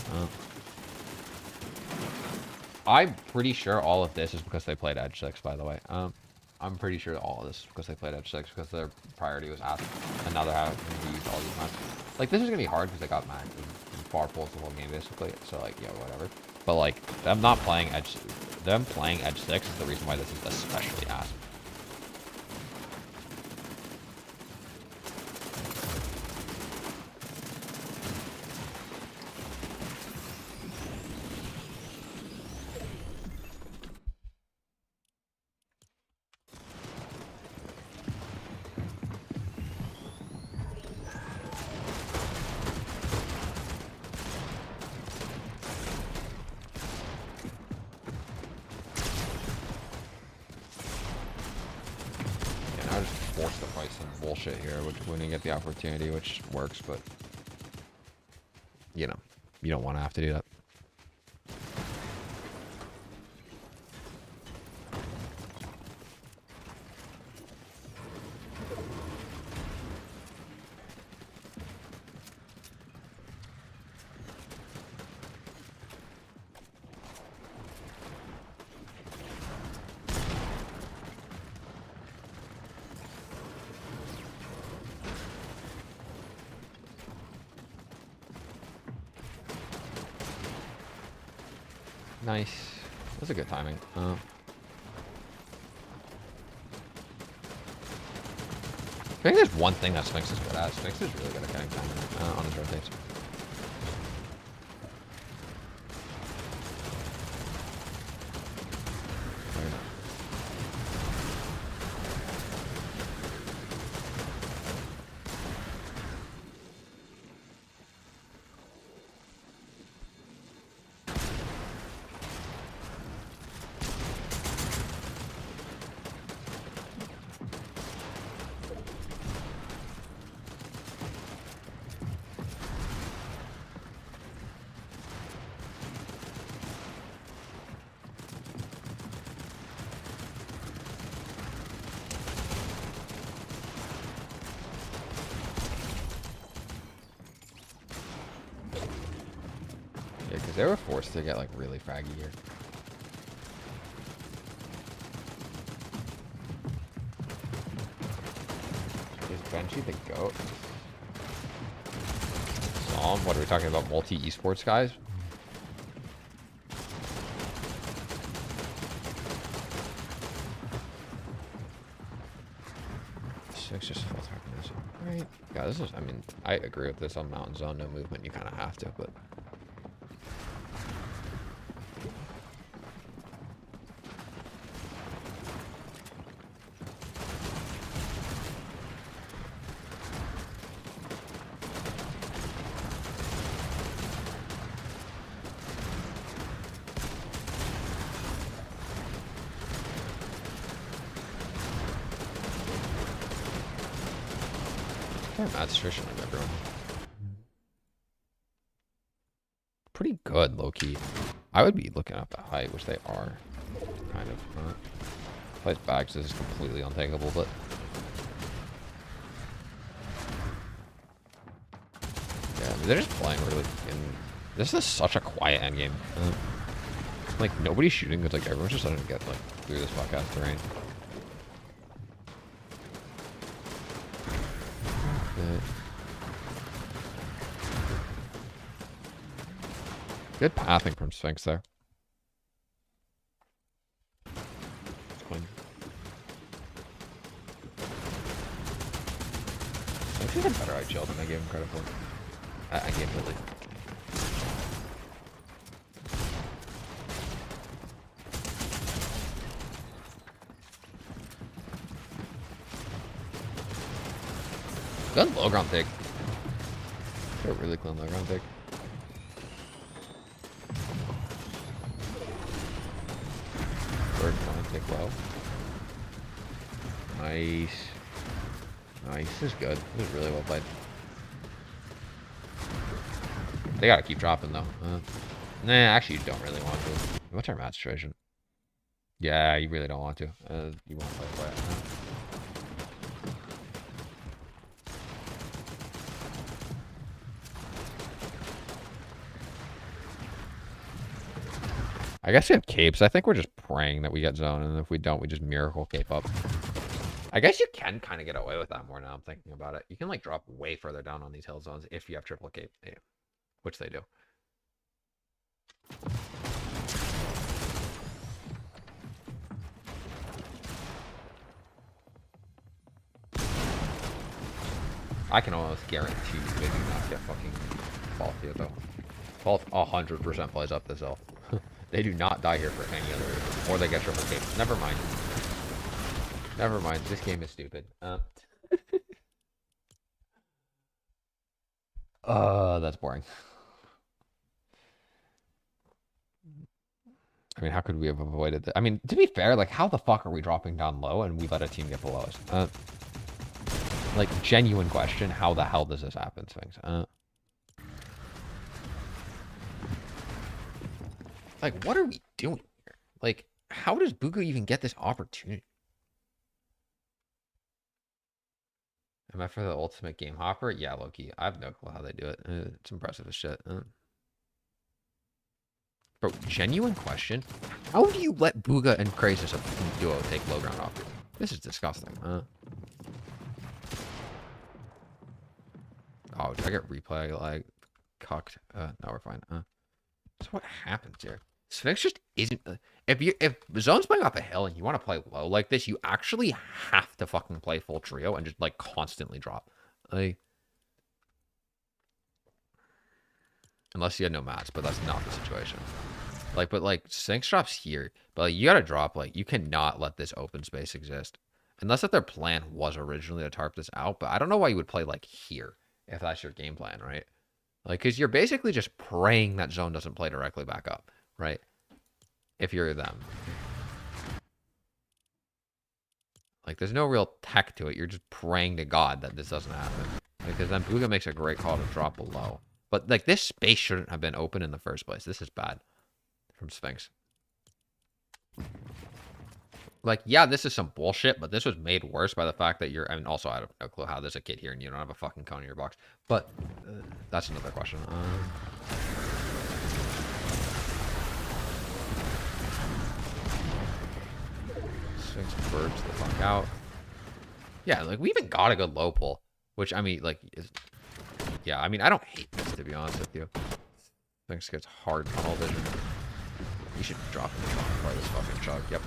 I'm pretty sure all of this is because they played Edge 6, by the way. I'm pretty sure all of this is because they played Edge 6, because their priority was at another half and we used all these maps. Like, this is gonna be hard because I got Mac and far pulls the whole game basically. So like, yeah, whatever. But like, them not playing Edge, them playing Edge 6 is the reason why this is especially ass. I just forced to fight some bullshit here, which we didn't get the opportunity, which works, but you know, you don't want to have to do that. Nice. That's a good timing. I think there's one thing that Sphinx is good at. Sphinx is really good at getting timing on his rotates. Yeah, because they were forced to get like really fraggy here. Is Benji the GOAT? What are we talking about? Multi esports guys? Six just full darkness. Right. Yeah, this is, I mean, I agree with this on Mountain Zone. No movement, you kind of have to, but. That's tradition of everyone. Pretty good, low key. I would be looking up the height, which they are. Kind of. Plays back, so this is completely untakeable, but. Yeah, I mean, they're just playing really. This is such a quiet endgame. Like, nobody's shooting because, like, everyone's just starting to get, like, through this fuck out terrain. Good pathing from Sphinx there. It's clean. Sphinx has a better IGL than I gave him credit for. I gave him Lily. Good low ground take. A really clean low ground take. Bird trying to take well. Nice. Nice. This is good. This is really well played. They gotta keep dropping though. Nah, actually you don't really want to. What's our match situation? Yeah, you really don't want to. You want to play quiet. I guess we have capes. I think we're just praying that we get zone, and if we don't, we just miracle cape up. I guess you can kind of get away with that more now I'm thinking about it. You can like drop way further down on these hill zones if you have triple cape, which they do. I can almost guarantee they do not get fucking Fault here though. Fault 100% plays up this hill. They do not die here for any other reason. Or they get triple cape. Never mind. Never mind. This game is stupid. That's boring. I mean, how could we have avoided that? I mean, to be fair, like, how the fuck are we dropping down low and we let a team get below us? Like, genuine question. How the hell does this happen, Sphinx? Like, what are we doing here? Like, how does Buga even get this opportunity? Am I for the ultimate game hopper? Yeah, Loki. I have no clue how they do it. It's impressive as shit. Bro, genuine question. How do you let Buga and Krasis a duo take low ground off you? This is disgusting. Oh, did I get replay like cucked? No, we're fine. So what happens here? Sphinx just isn't. If zone's playing off a hill and you want to play low like this, you actually have to fucking play full trio and just like constantly drop. Like, unless you had no mats, but that's not the situation. Like, but like Sphinx drops here, but like you gotta drop. Like, you cannot let this open space exist, unless that their plan was originally to tarp this out. But I don't know why you would play like here if that's your game plan, right? Like, because you're basically just praying that zone doesn't play directly back up, right? If you're them. Like, there's no real tech to it. You're just praying to God that this doesn't happen. Because then Buga makes a great call to drop below. But, like, this space shouldn't have been open in the first place. This is bad from Sphinx. Like, yeah, this is some bullshit, but this was made worse by the fact that you're... I mean, also, I have no clue how there's a kid here and you don't have a fucking cone in your box. But that's another question. Sphinx birds the fuck out. Yeah, like, we even got a good low pull. Which, I mean, like... yeah, I mean, I don't hate this, to be honest with you. Sphinx gets hard tunnel vision. You should drop in the top part of this fucking chug. Yep.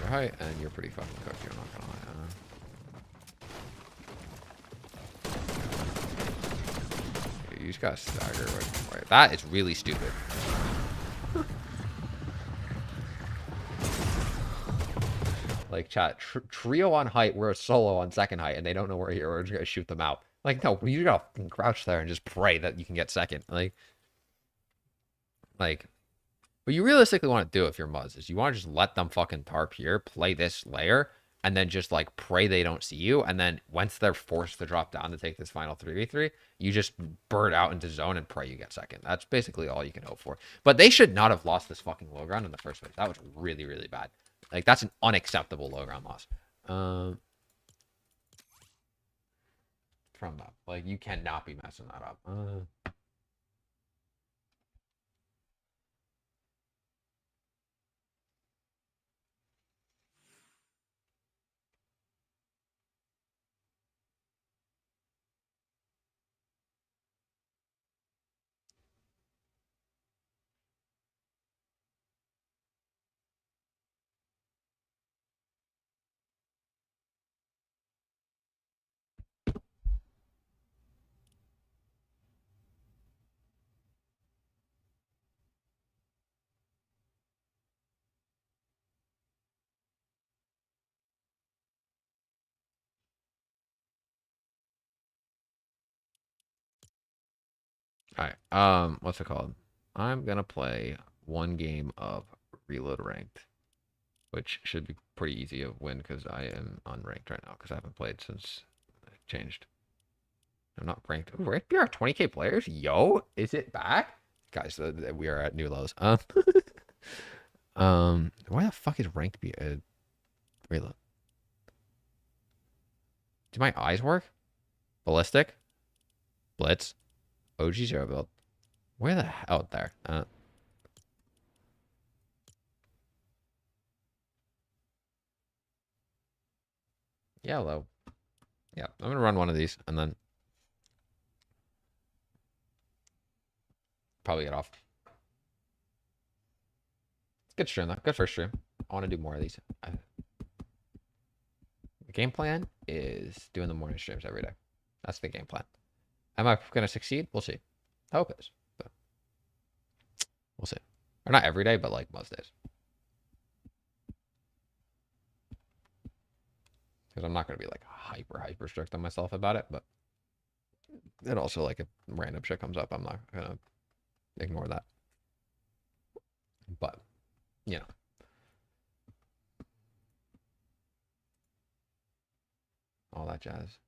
Height, and you're pretty fucking cooked, you're not gonna lie. You just gotta stagger right. That is really stupid. Like, chat, trio on height, we're a solo on second height, and they don't know where you're, we're just gonna shoot them out. Like, no, you gotta crouch there and just pray that you can get second. Like, what you realistically want to do if you're Muzz is you want to just let them fucking tarp here, play this layer, and then just like pray they don't see you. And then once they're forced to drop down to take this final 3v3, you just bird out into zone and pray you get second. That's basically all you can hope for. But they should not have lost this fucking low ground in the first place. That was really, really bad. Like, that's an unacceptable low ground loss. From them. Like, you cannot be messing that up. All right. What's it called? I'm gonna play one game of Reload Ranked, which should be pretty easy to win because I am unranked right now because I haven't played since I changed. I'm not ranked. Ooh, ranked BR 20k players? Yo, is it back? Guys, we are at new lows. Why the fuck is ranked be reload? Do my eyes work? Ballistic? Blitz? OG zero build. Where the hell there? Yellow. Yeah, I'm gonna run one of these and then probably get off. It's good stream though. Good first stream. I want to do more of these. The game plan is doing the morning streams every day. That's the game plan. Am I gonna succeed? We'll see. I hope it is, but we'll see. Or not every day, but like most days. Because I'm not gonna be like hyper strict on myself about it, but then also like if random shit comes up, I'm not gonna ignore that. But you know. All that jazz.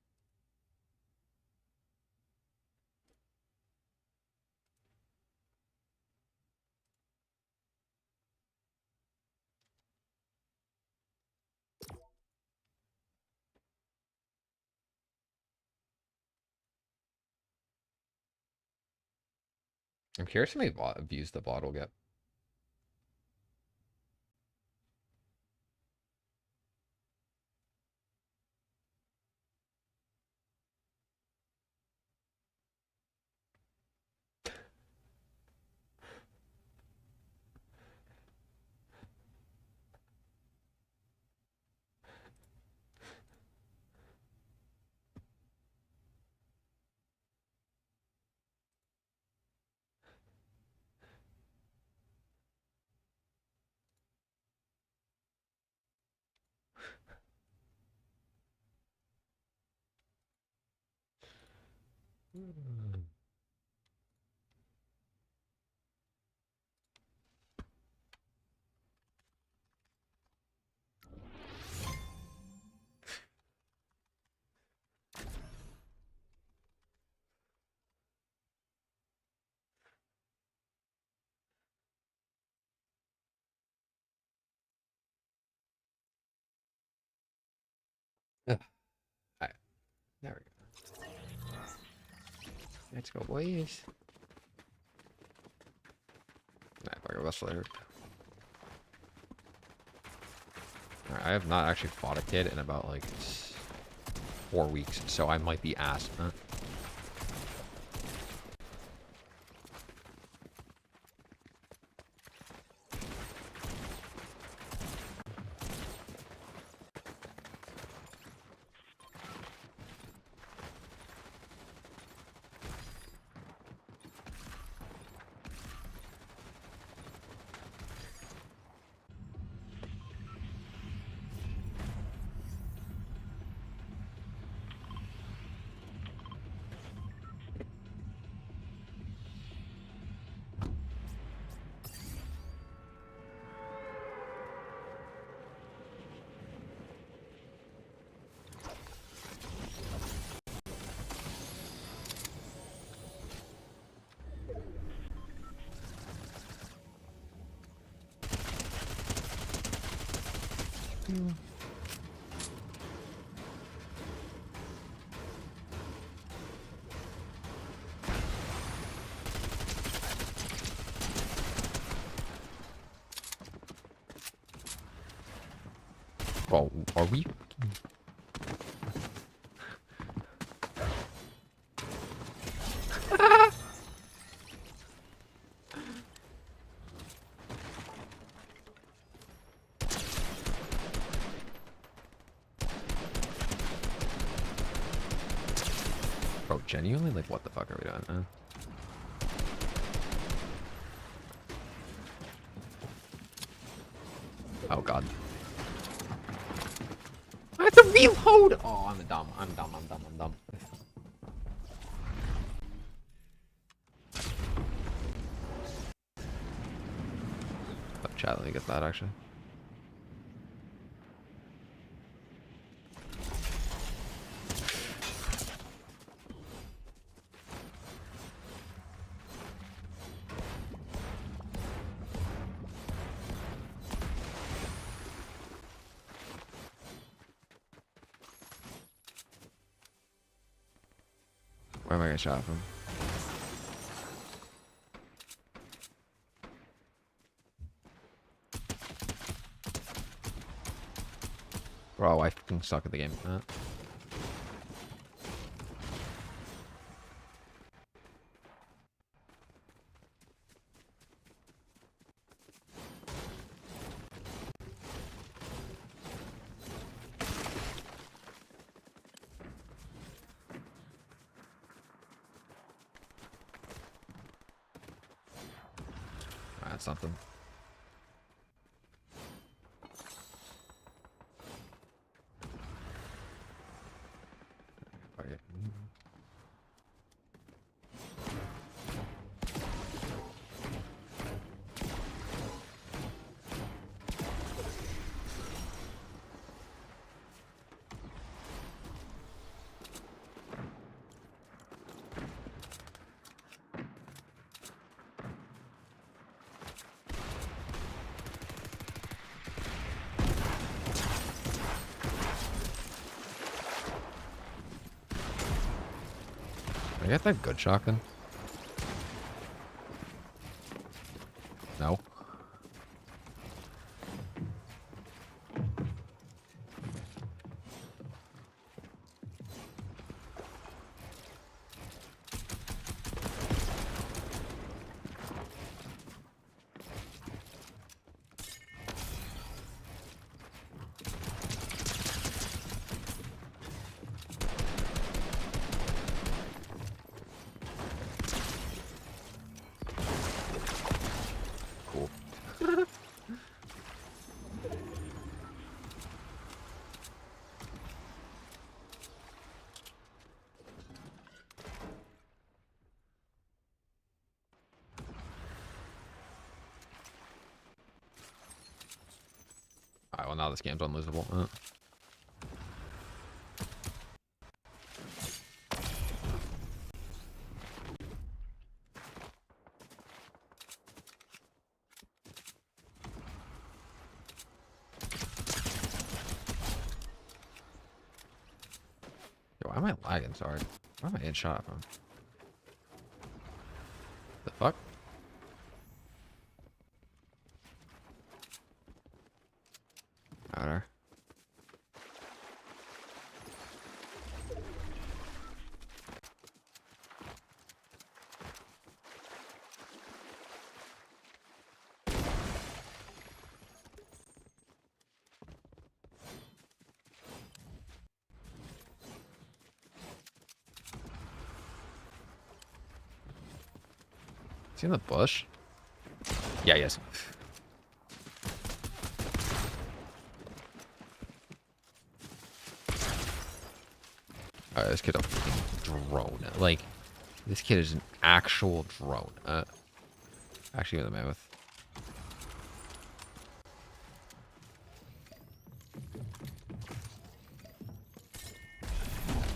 I'm curious how many views the VOD will get. Ugh. All right, there we go. Let's go, boys. Nah, fuck it, let's later. Alright, I have not actually fought a kid in about like 4 weeks, so I might be ass. Huh? Well, are we? Bro, genuinely, like, what the fuck are we doing? Oh god. I have to reload! Oh, I'm dumb. I'm dumb. Oh, chat, let me get that actually. Where am I gonna shot from? Bro, I fucking suck at the game. That's something. Okay. I get that good shotgun? No. Cool. Alright, well now this game's unlosable. Yo, why am I lagging? Sorry. Where am I getting shot from? The fuck? Out there. Is he in the bush? Yeah, yes. Alright, this kid's a freaking drone. Like, this kid is an actual drone. Actually, with a mammoth.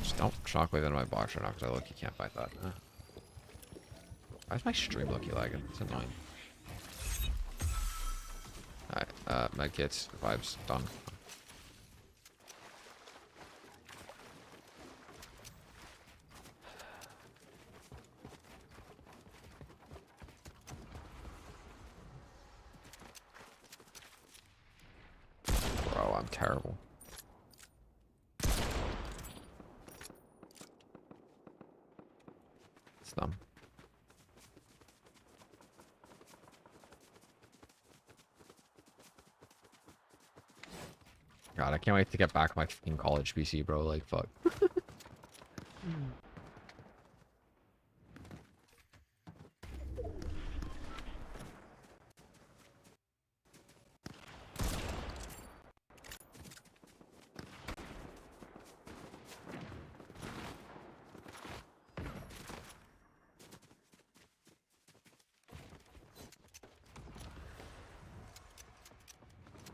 Just don't shockwave into my box right now, because I look, you can't fight that. Why is my stream looking lagging? It's annoying. Alright, medkits, vibes, done. Bro, I'm terrible. It's dumb. God, I can't wait to get back my fucking college PC, bro. Like, fuck.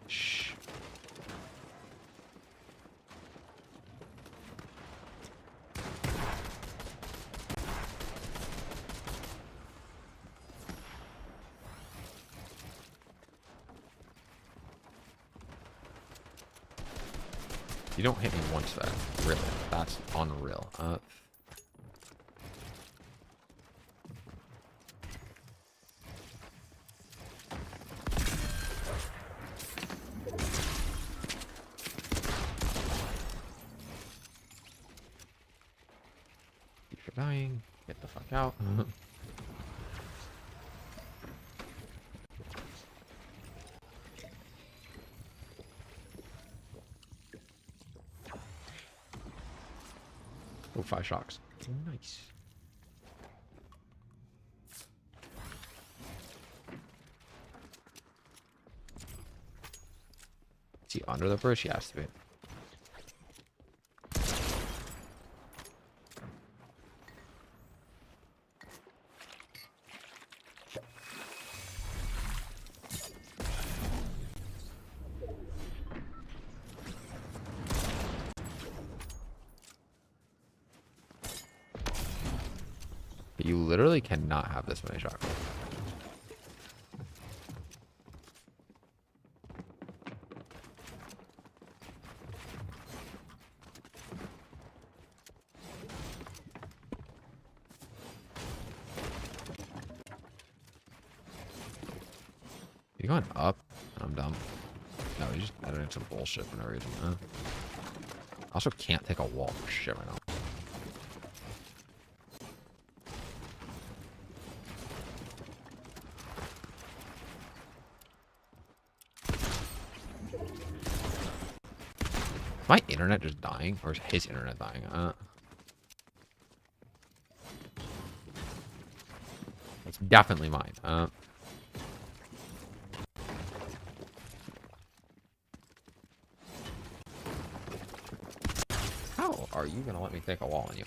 Shh. You don't hit me once, though. Really? That's unreal. dying. Get the fuck out. Oh, 5 shocks. Nice. Is he under the bridge? He has to be. You literally cannot have this many shots. You going up? I'm dumb. No, you just added in some bullshit for no reason. Huh? Also can't take a wall for shit right now. My internet just dying? Or is his internet dying? It's definitely mine. How are you gonna let me take a wall on you?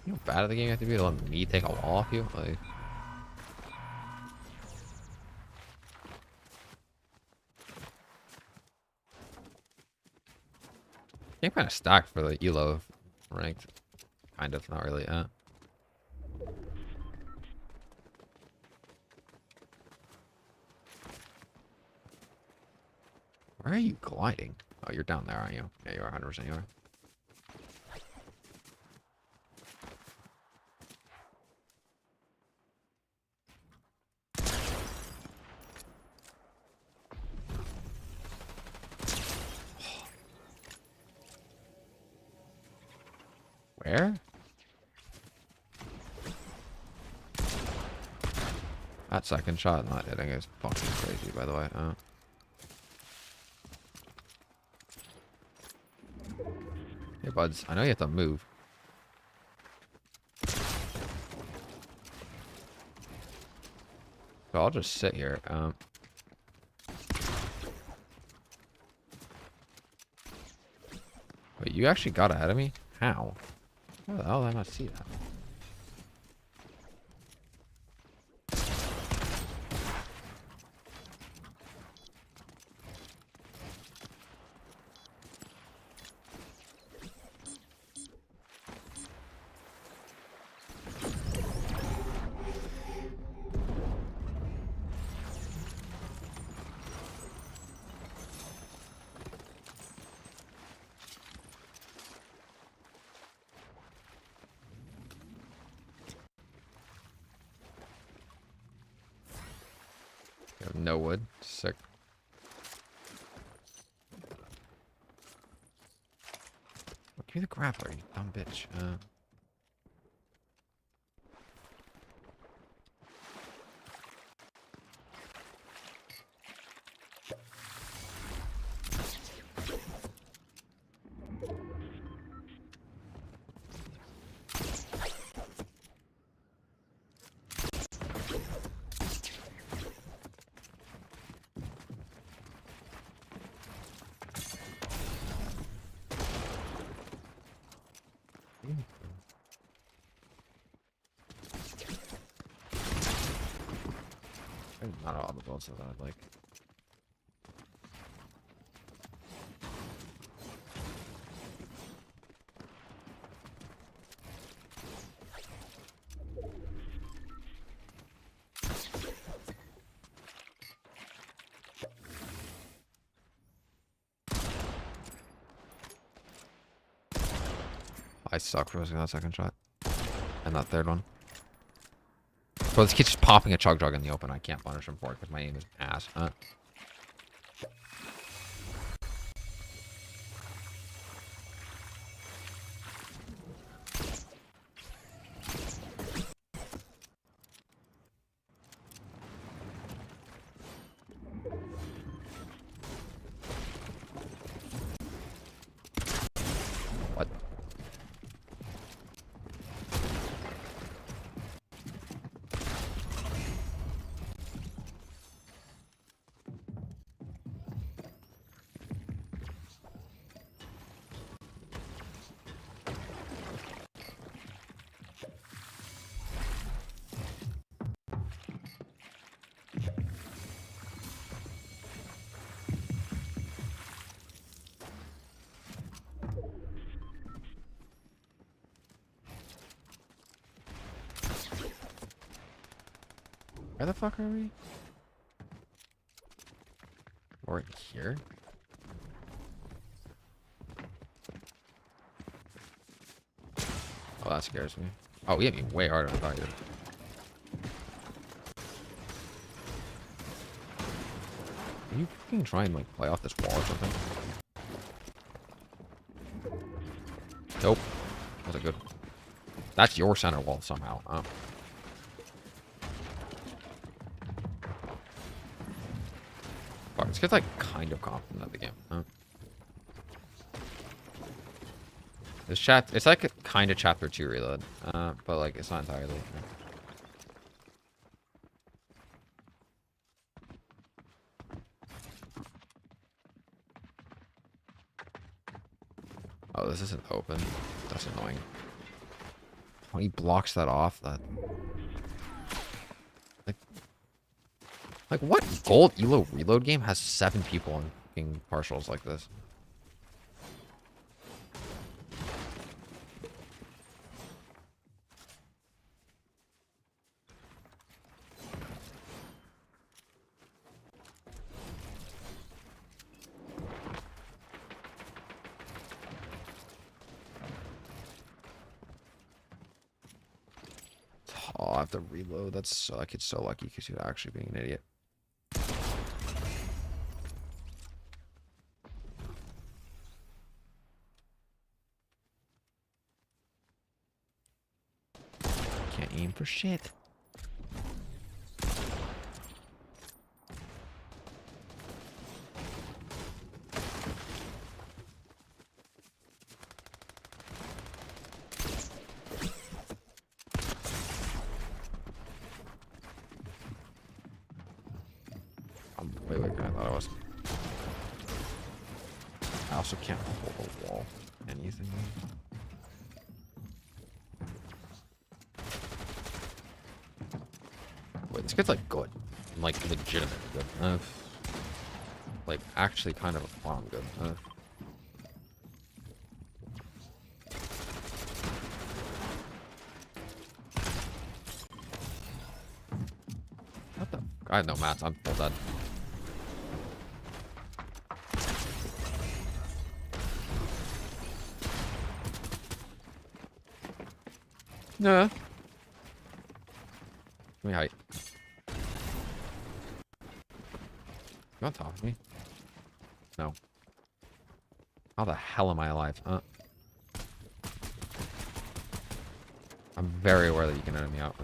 You know how bad at the game you have to be to let me take a wall off you? Like... Game kind of stacked for the ELO ranked. Kind of, not really. Where are you gliding? Oh, you're down there, aren't you? Yeah, you are 100%. You are. Where? That second shot not hitting is fucking crazy, by the way. Hey, buds. I know you have to move. So I'll just sit here. Wait, you actually got ahead of me? How? How the hell did I not see that? No wood. Sick. Give me the grappler, you dumb bitch. Not all the builds that I'd like. I suck for missing that second shot. And that third one. Bro, this kid's just popping a chug jug in the open. I can't punish him for it because my aim is ass. Where the fuck are we? We're here? Oh, that scares me. Oh, he hit me way harder than I thought he did. Are you fucking trying to, like, play off this wall or something? Nope. Wasn't good. That's your center wall somehow. Oh. Fuck, this kid's, like, kind of confident at the game. Huh? This chat, it's like a kind of chapter 2 reload. But, like, it's not entirely. Oh, this isn't open. That's annoying. When he blocks that off, that... Like what gold ELO reload game has 7 people in fucking partials like this? Oh, I have to reload. That's so, that kid's so lucky because he's actually being an idiot. Can't aim for shit. I'm way quicker than I thought I was. I also can't hold a wall. Anything. Wait, this kid's like good. Like legitimate good. Like actually kind of farm good. What the? I have no mats. I'm full dead. No. Give me height. You on top of me? No. How the hell am I alive? I'm very aware that you can edit me out.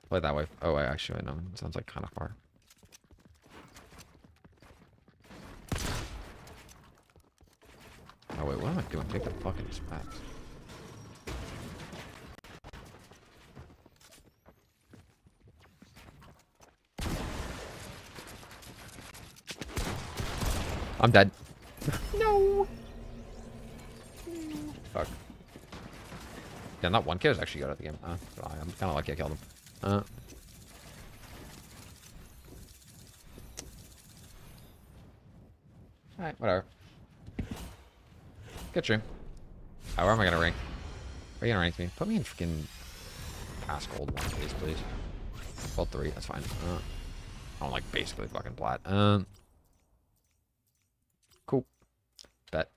Play that way. Oh, wait, actually, no. It sounds like kind of far. Oh, wait, what am I doing? Take the fucking spats. I'm dead. No. Fuck. Yeah, not one kid was actually good at the game. I'm kind of lucky I killed him. Alright, whatever. Good stream. Oh, where am I gonna rank? Where are you gonna rank me? Put me in freaking past gold 1, please. Gold 3, that's fine. I'm like basically fucking plat. Cool. Bet.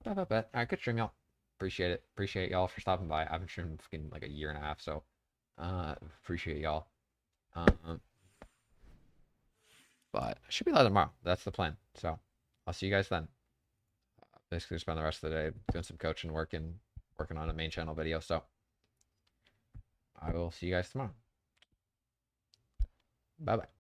Bet. Alright, good stream, y'all. Appreciate it. Appreciate y'all for stopping by. I haven't streamed fucking like a year and a half, so appreciate y'all. But I should be live tomorrow. That's the plan. So I'll see you guys then. Basically spend the rest of the day doing some coaching, working on a main channel video. So I will see you guys tomorrow. Bye bye.